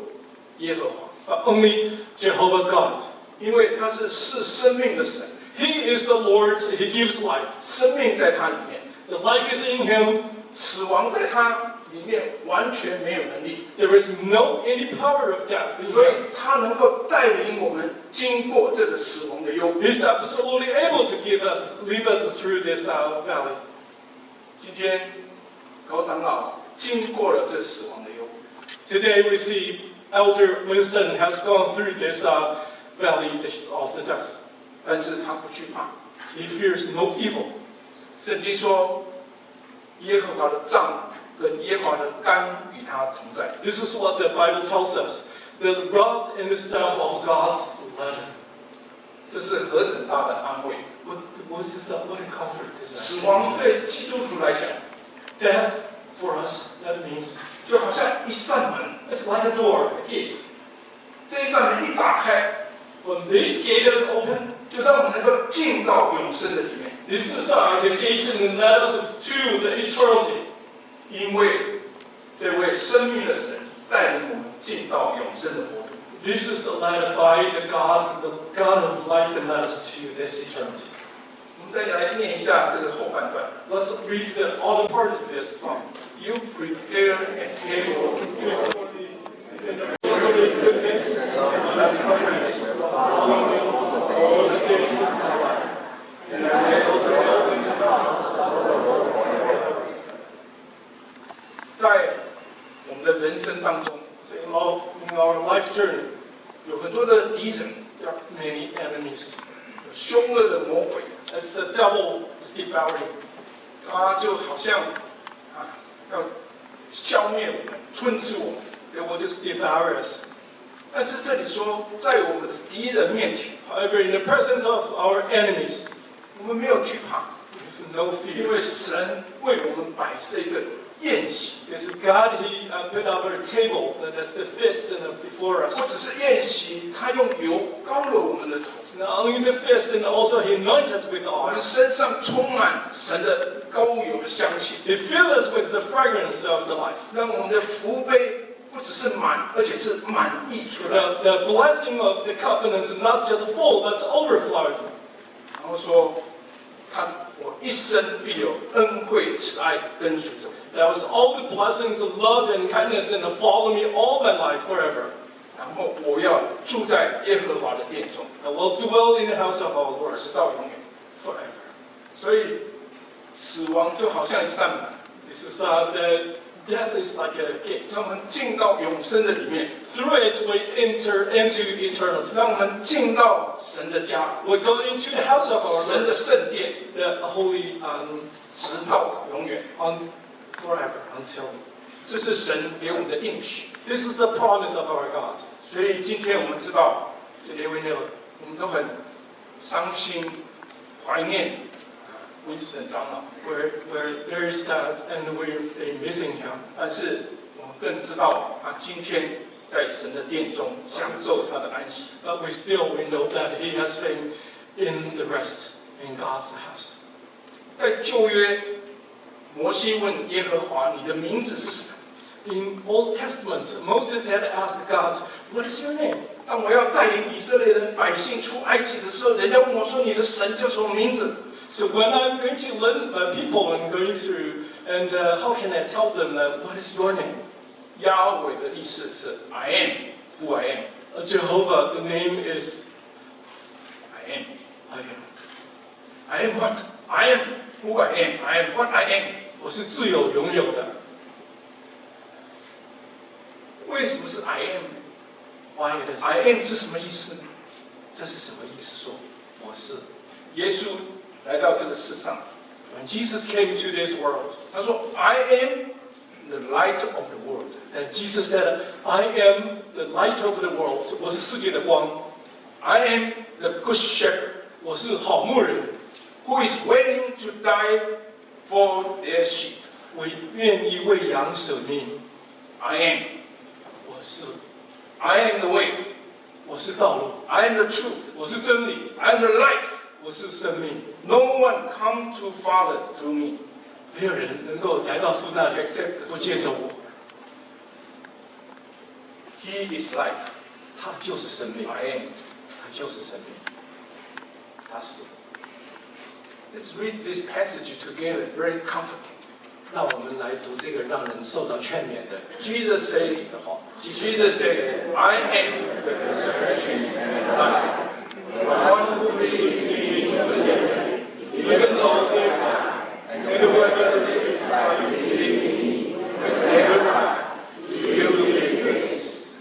耶和华， But only Jehovah God. 因为他是赐生命的神， He is the Lord, He gives life. 生命在他里面， The life is in Him. 死亡在他里面完全没有能力， There is no any power of death in 所以 Him. 他能够带领我们经过这个死亡的幽谷。 He's absolutely able to lead us through this valley. 今天高长老经过了这死亡的幽谷， Today we see Elder Winston has gone through this valley of the death. 但是他不惧怕。 He fears no evil. 圣经说，耶和华的杖跟耶和华的竿与他同在。 This is what the Bible tells us. The rod and the staff of God's led him. 这是何等大的安慰！ What a comfort is 死 that? 亡对基督徒来讲， Death for us, that means 就好像一扇门， it's like a door, a gate. 这一扇门一打开， When this gate is open, 就让我们能够进到永生的里面。 this is the gate and led us to the eternity. 因为这位生命的神带领我们进到永生的国度。 This is led by the God of life and led us to this eternity. 我们再来念一下这个后半段。 Let's read the other part of this song. You prepare a table before me in the Surely goodness and loving kindness follow me all the days of my life, and I will dwell in the house of the Lord forever. 在我们的人生当中， So in our life journey, 有很多的敌人， there are many enemies. 有凶恶的魔鬼， As the devil is devouring, 他就好像要消灭我们、吞噬我们。they will just devour us. 但是这里说，在我们的敌人面前， However, in the presence of our enemies, 我们没有惧怕， we have no 因 fear. 为神为我们摆设一个宴席。 It's God, He put up a table, and that's the feast before 不 us. 只是宴席，他用油膏了我们的头， It's not only the feast, and also He anointed with 我们 oil. 身上充满神的膏油的香气， He filled us with the fragrance of the life. 让我们的福杯不只是满，而且是满溢出来。 The blessing of the covenant is not just full, but it's overflowing. 然后说，我一生必有恩惠慈爱跟随着我。 That was all the blessings of love and kindness and follow me all my life forever. 然后我要住在耶和华的殿中， I will dwell in the house of our Lord 直到永远。 forever. 所以，死亡就好像一扇门， This is the death is like a gate. 让我们进到永生的里面， Through it we enter into eternity. 让我们进到神的家， We go into the house of our 神的 Lord, 圣殿， the holy 直到永远。 forever until. 这是神给我们的应许。 This is the promise of our God. 所以今天我们知道， Today we know 我们都很伤心、怀念Winston 长老， we're very sad and we're missing him. 但是我们更知道他今天在神的殿中享受他的安息。 But we know that he has been in the rest in God's house. 在旧约，摩西问耶和华：“你的名字是什么 In Old Testament, Moses had asked God, "What is your name?" 当我要带领以色列人百姓出埃及的时候，人家问我说：“你的神叫什么名字 So when I'm going to learn people and going through, and how can I tell them what is your name?" 亚伟的意思是 I am who I am， Jehovah, the name is I am I am. I am what I am who I am I am what I am。我是自由拥有的。为什么是 I am？ Why it is? I am 是什么意思呢？这是什么意思？说我是。耶稣来到这个世上， When Jesus came to this world, 他说 I am the light of the world。 and Jesus said, "I am the light of the world." 我是世界的光。 I am the good shepherd 我是好牧人， who is willing to die for their sheep。我愿意为羊舍命。 I am 我是 I am the way。 我是道路， I am the truth。 我是真理， I am the life。 我是生命。 No one come to Father through me。 没有人能够来到父那里， Except 不借着我。 He is life。 他就是生命， I am。 他就是生命，他是。 Let's read this passage together. Very comforting。 让我们来读这个让人受到劝勉的 Jesus 圣 said, 经的话。 Jesus said, I am the resurrection and the life. The one who believes in me will live, even though they die. And whoever lives by believing in me will never die. You will live this.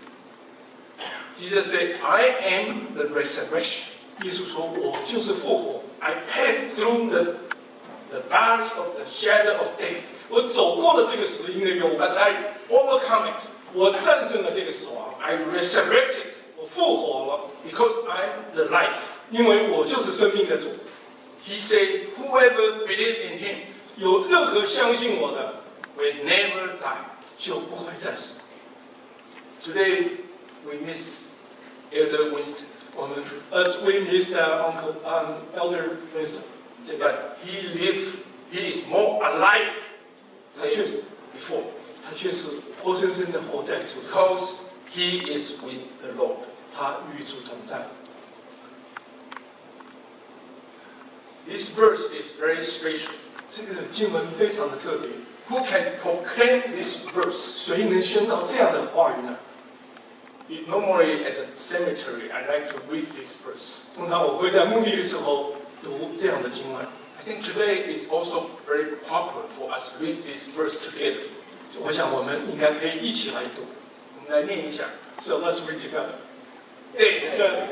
Jesus said, I am the resurrection. 耶稣说：“我就是复活， I passed through the valley of the shadow of death, 我走过了这个死荫的幽谷， but I overcome it. 我战胜了这个死亡， I resurrected 我复活了， because I'm the life. 因为我就是生命的主。 He said, whoever believes in him 有任何相信我的， will never die. 就不会再死。 Today, we miss Elder Winston, 我们we miss Uncle Elder Winston， but he is more alive 他确 than 实 before 他确实活生生的活在主的， because he is with the Lord. 他与主同在。 This verse is very special. 这个经文非常的特别， Who can proclaim this verse? 谁能宣告这样的话语呢？ Normally at the cemetery, I like to read this verse. 通常我会在墓地的时候读这样的经文。 I think today is also very popular for us to read this verse together. 我想我们应该可以一起来读。我们来念一下。 So let's read together. Death,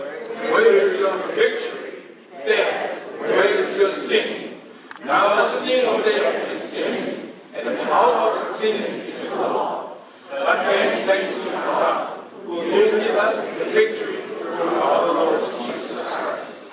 where is your victory? Death, where is your sting? Now the sting of death is sin, and the power of sin is the law. But thanks to God, who gives us the victory through our Lord Jesus Christ.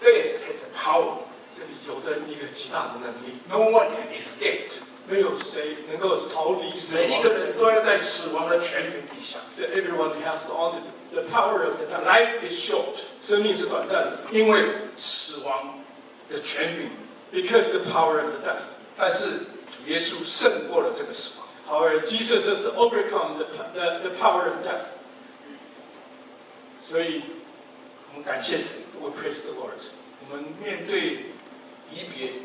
This is a power. 这里有着一个极大的能力。No one can escape. 没有谁能够逃离死亡。每一个人都要在死亡的权柄底下。So everyone has on the power of the death. Life is short. 生命是短暂的，因为死亡的权柄。Because the power of the death. 但是主耶稣胜过了这个死亡。However, Jesus has overcome the power of death. 所以我们感谢神。We praise the Lord. 我们面对离别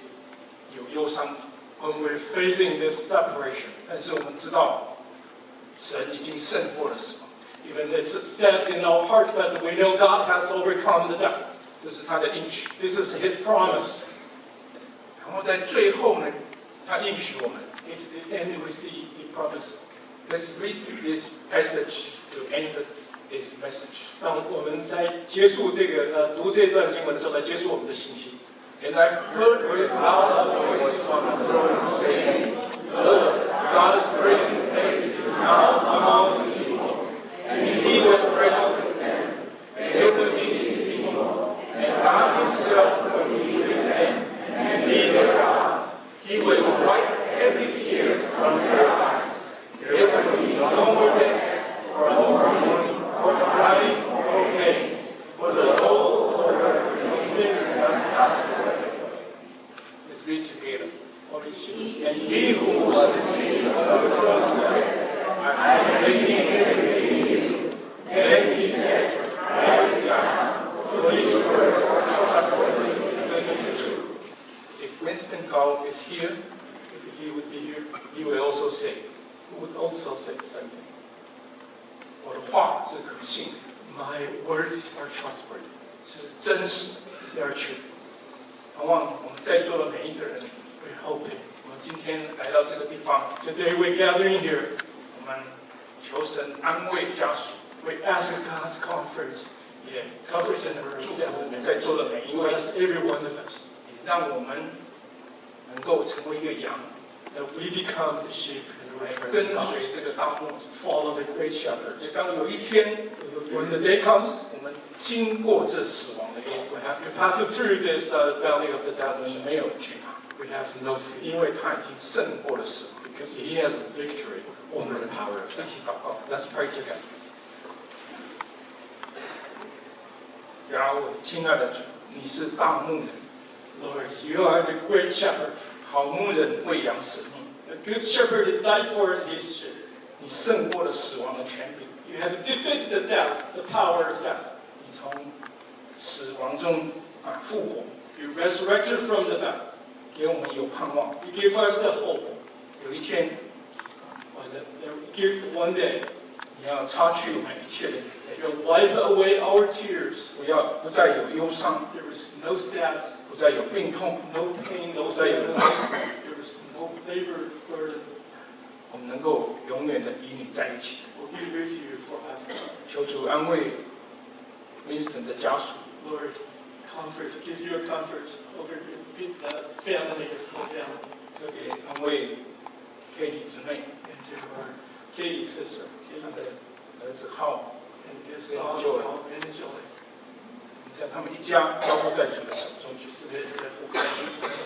有忧伤。When we're facing this separation, 但是我们知道，神已经胜过了死亡。Even it's said in our heart that we know God has overcome the death. 这是他的应许。This is His promise. 然后在最后呢，他应许我们。It's the end we see He promised. Let's read this passage to end this message. 当我们在结束读这段经文的时候，来结束我们的信息。And I heard a loud voice from the throne saying, Look, God's dwelling place is now among the people, and He will dwell with them, and they will be His people, and God Himself will be with them, and be their God. He will wipe every tear from their eyes. There will be no more death, or mourning, or crying, or pain, for the whole earth things has passed away. Let's read together. And He who was seated on the throne said, I am making everything new. Then He said, Praise God, for His words are trustworthy and true. If Winston Gao is here, if he would be here, he would also say the same thing. 我的话是可信的。My words are trustworthy. 是真实的。They are true. 盼望我们在座的每一个人 ，we hoping 我们今天来到这个地方 ，Today we gathering here， 我们求神安慰家属 ，we ask God's comfort， 也 comfort and 祝福我们在座的每一位 ，every one of us， 也让我们能够成为一个羊 ，that we become the sheep， 跟随这个大牧者 ，follow the great shepherd。当有一天 ，when the day comes， 我们经过这死亡的幽谷 ，we have to pass through this valley of the death， 没有惧怕 ，we have no fear， 因为他已经胜过了死亡 ，because he has a victory over the power of death。一起祷告 ，Let's pray together。亚伟，亲爱的主，你是大牧人 ，Lord，you are the great shepherd， 好牧人喂养生命。A good shepherd died for his sheep。你胜过了死亡的权柄。You have defeated the death, the power of death。你从死亡中复活。You resurrected from the death， 给我们有盼望。You give us the hope。有一天，one day， 你要擦去我们一切的眼泪。You wipe away our tears。不再有忧伤。There is no sad。不再有病痛。No pain。不再有There is no labor burden。我们能够永远的与你在一起。We'll be with you forever。求主安慰 Winston 的家属。Lord, comfort, give your comfort over the family of the family。特别安慰 Katie 姊妹 and to her Katie sister， 她的儿子浩 and his son Joy。将他们一家交付在主的手中，去撕裂这个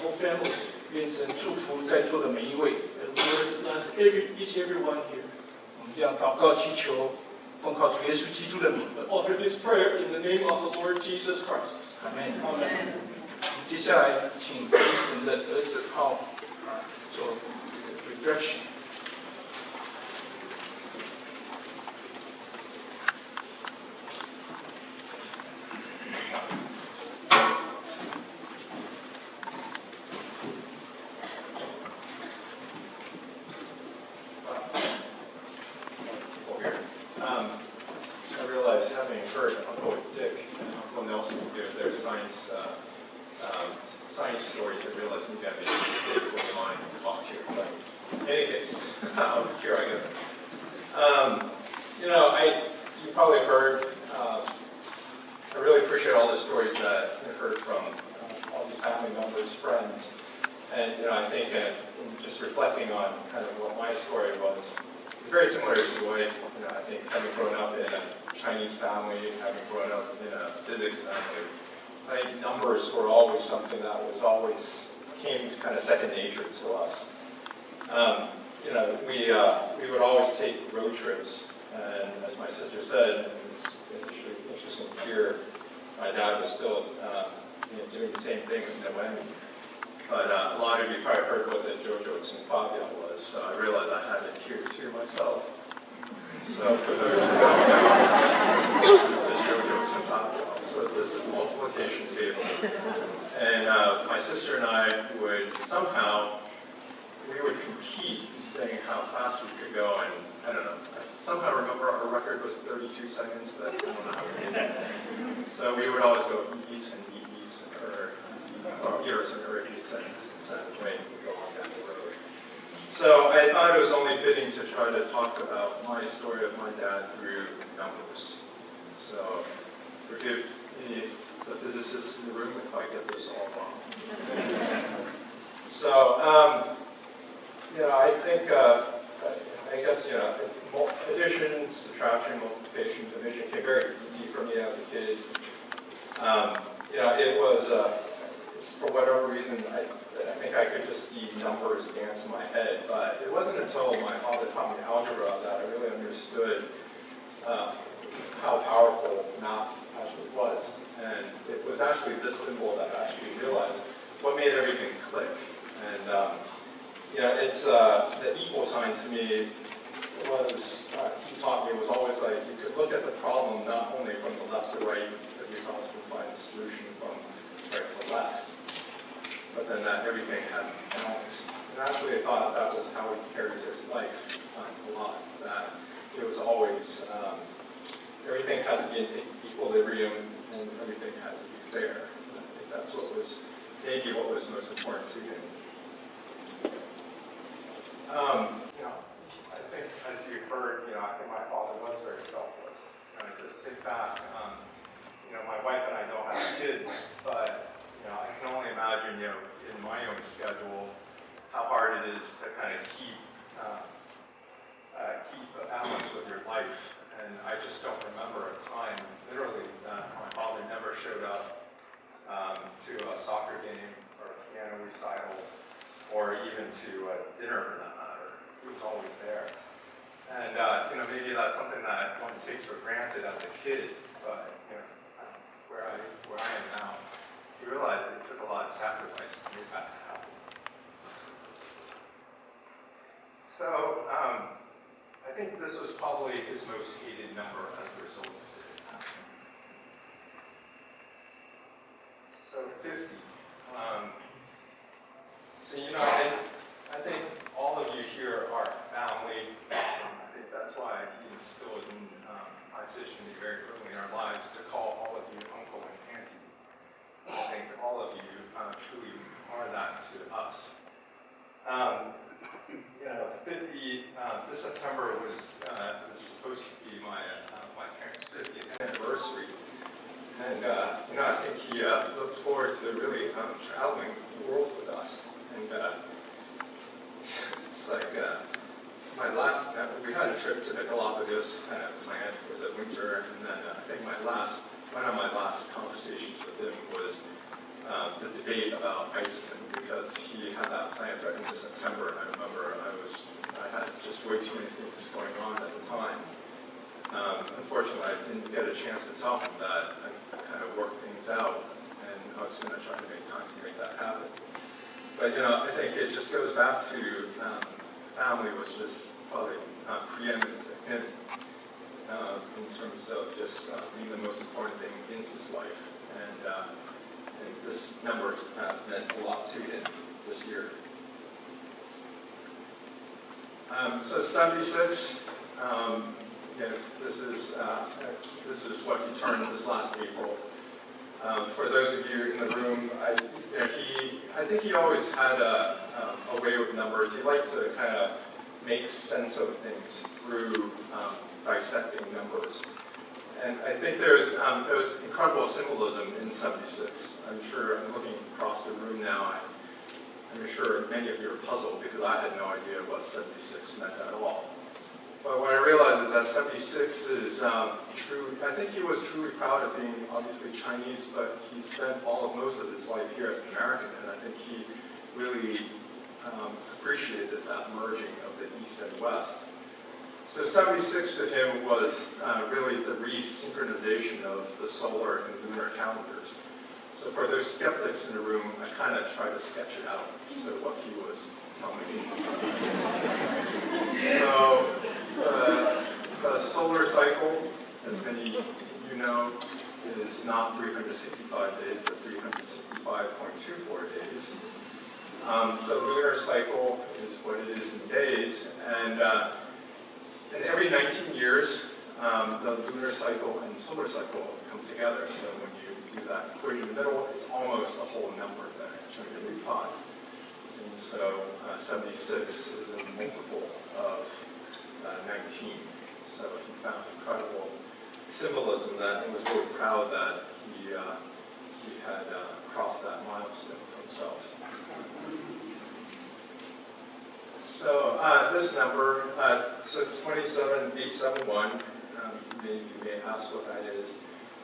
whole family。愿神祝福在座的每一位。Lord bless each everyone here。我们这样祷告祈求，奉靠主耶稣基督的名。Offer this prayer in the name of the Lord Jesus Christ。Amen。接下来请神的儿子浩做 reflection。I realize, having heard Uncle Dick and Uncle Nelson give their science stories, I realized maybe I made a mistake with my talk here. But in any case, here I go. You probably heard. I really appreciate all the stories that you've heard from all these family members, friends, and I think that just reflecting on kind of what my story was. it's very similar to Joy. I think having grown up in a Chinese family, having grown up in a physics family, I think numbers were always something that was always came kind of second nature to us. We would always take road trips, and as my sister said, and it's interesting to hear, my dad was still doing the same thing with Noemi. But a lot of you probably heard what the Jojo and Fabio was, so I realized I had it here too myself. So for those who don't know, this is the Jojo and Fabio. So this is a multiplication table. And my sister and I would somehow, we would compete saying how fast we could go, and I don't know, I somehow remember our record was 32 seconds, but I don't know how we did it. So we would always go eats and eats, or years and or 80 seconds instead of waiting to go on down the road. So I thought it was only fitting to try to talk about my story of my dad through numbers. So forgive the physicists in the room if I get this all wrong. So, I think, addition, subtraction, multiplication, division came very easy for me as a kid. It was, for whatever reason, I think I could just see numbers dance in my head, but it wasn't until my father taught me algebra that I really understood how powerful math actually was. And it was actually this symbol that I actually realized what made everything click. And it's the equal sign to me was, he taught me, was always like, you could look at the problem not only from the left to right, but you could also find the solution from right to left, but then that everything had balance. And actually I thought that was how he carried his life a lot, that it was always, everything had to be in equilibrium and everything had to be fair. And I think that's what was, maybe what was most important to him. I think as you heard, I think my father was very selfless. And I just think back, my wife and I don't have kids, but, I can only imagine, in my own schedule, how hard it is to kind of keep a balance with your life. And I just don't remember a time, literally, that my father never showed up to a soccer game or a piano recital or even to a dinner for that matter. He was always there. And, maybe that's something that one takes for granted as a kid, but, where I am now, you realize it took a lot of sacrifice to make that happen. So, I think this was probably his most hated number as a result of it. So 50. I think all of you here are family. I think that's why he instilled in my sister and me very early in our lives to call all of you uncle and auntie. I think all of you truly are that to us. 50, this September was supposed to be my parents' 50th anniversary. And, I think he looked forward to really traveling the world with us. And it's like we had a trip to the Galapagos kind of planned for the winter. And then I think one of my last conversations with him was the debate about Iceland, because he had that planned right into September. And I remember I had just way too many things going on at the time. Unfortunately, I didn't get a chance to tell him that. I kind of worked things out, and I was going to try to make time to make that happen. But, I think it just goes back to family was just probably preeminent to him in terms of just being the most important thing in his life. And this number meant a lot to him this year. So 76. This is what he turned this last April. For those of you in the room, I think he always had a way with numbers. He liked to kind of make sense of things through dissecting numbers. And I think there's incredible symbolism in 76. I'm sure, I'm looking across the room now, I'm sure many of you are puzzled because I had no idea what 76 meant at all. But what I realized is that 76 is true. I think he was truly proud of being obviously Chinese, but he spent most of his life here as an American, and I think he really appreciated that merging of the East and West. So 76 to him was really the resynchronization of the solar and lunar calendars. So for those skeptics in the room, I kind of try to sketch it out, so what he was telling me. So the solar cycle, as many of you know, is not 365 days, but 365.24 days. The lunar cycle is what it is in days, and every 19 years, the lunar cycle and solar cycle come together. So when you do that equation in the middle, it's almost a whole number that actually really cost. And so 76 is a multiple of 19. So he found incredible symbolism that and was really proud that he had crossed that milestone for himself. So this number, so 27871, many of you may ask what that is.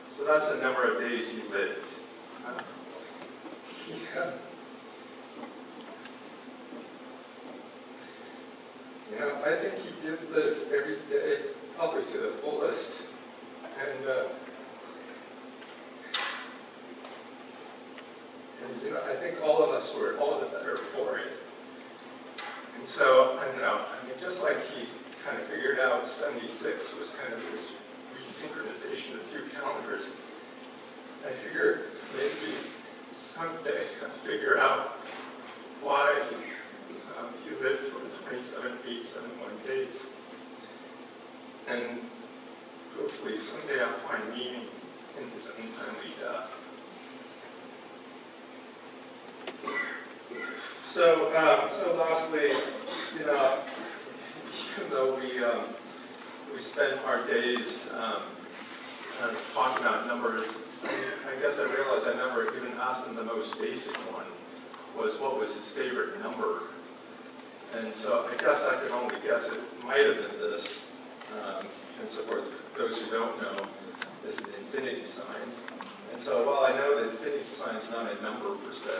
So that's the number of days he lived. You know, I think he did live every day probably to the fullest. And you know, I think all of us were all the better for it. And so, I don't know, I mean, just like he kind of figured out 76 was kind of this resynchronization of two calendars, I figured maybe someday I'll figure out why he lived for 27,871 days. And hopefully someday I'll find meaning in his untimely death. So lastly, you know, even though we spend our days talking about numbers, I guess I realized I never even asked him the most basic one, was what was his favorite number. And so I guess I could only guess it might have been this. And so for those who don't know, this is an infinity sign. And so while I know that infinity sign is not a number per se,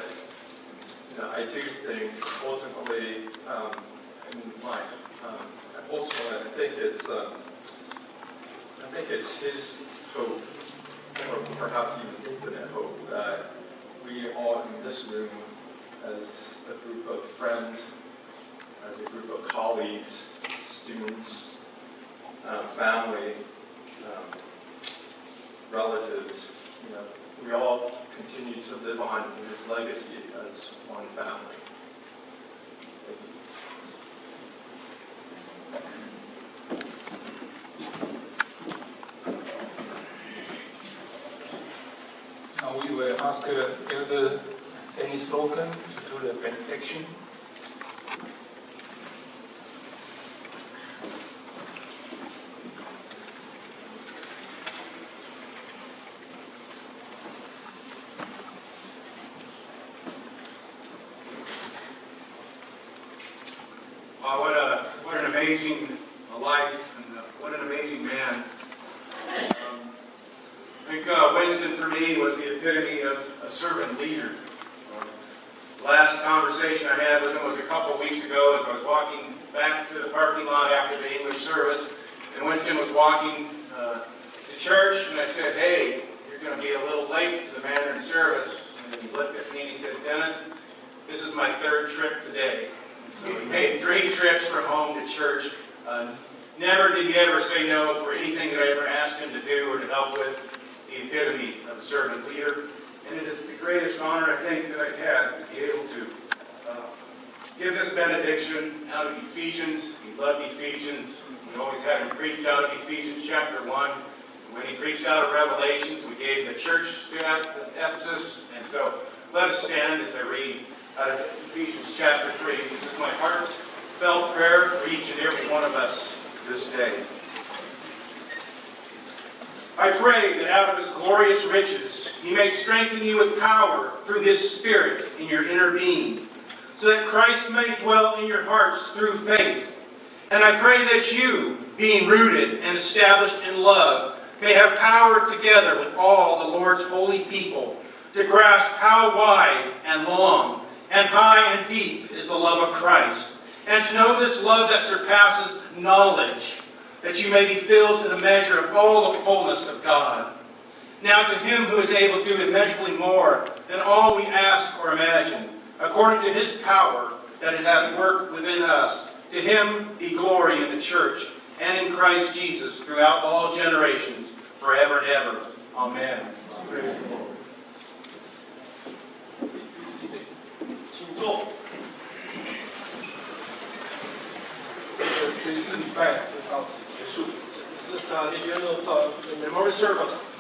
you know, I do think ultimately, I think it's his hope, or perhaps even infinite hope, that we all in this room, as a group of friends, as a group of colleagues, students, family, relatives, you know, we all continue to live on in his legacy as one family. Now we will ask Elder Dennis Logan to do the benediction. What an amazing life, and what an amazing man. I think Winston, for me, was the epitome of a servant leader. Last conversation I had with him was a couple weeks ago as I was walking back to the parking lot after the English service, and Winston was walking to church, and I said, "Hey, you're going to be a little late to the Mandarin service." And he looked at me and he said, "Dennis, this is my third trip today." So he made 3 trips from home to church. Never did he ever say no for anything that I ever asked him to do or to help with. The epitome of a servant leader. And it is the greatest honor, I think, that I've had to be able to give this benediction out of Ephesians. He loved Ephesians. We always had him preach out of Ephesians chapter 1. When he preached out of Revelations, we gave the church to Ephesus. And so let us stand as I read out of Ephesians chapter 3. This is my heartfelt prayer for each and every one of us this day. I pray that out of his glorious riches he may strengthen you with power through his Spirit in your inner being, so that Christ may dwell in your hearts through faith. And I pray that you, being rooted and established in love, may have power together with all the Lord's holy people to grasp how wide and long and high and deep is the love of Christ, and to know this love that surpasses knowledge, that you may be filled to the measure of all the fullness of God. Now to him who is able to do immeasurably more than all we ask or imagine, according to his power that is at work within us, to him be glory in the church and in Christ Jesus throughout all generations, forever and ever. Amen. Praise the Lord. 请坐。这一次礼拜就到此结束。This is the end of the memorial service.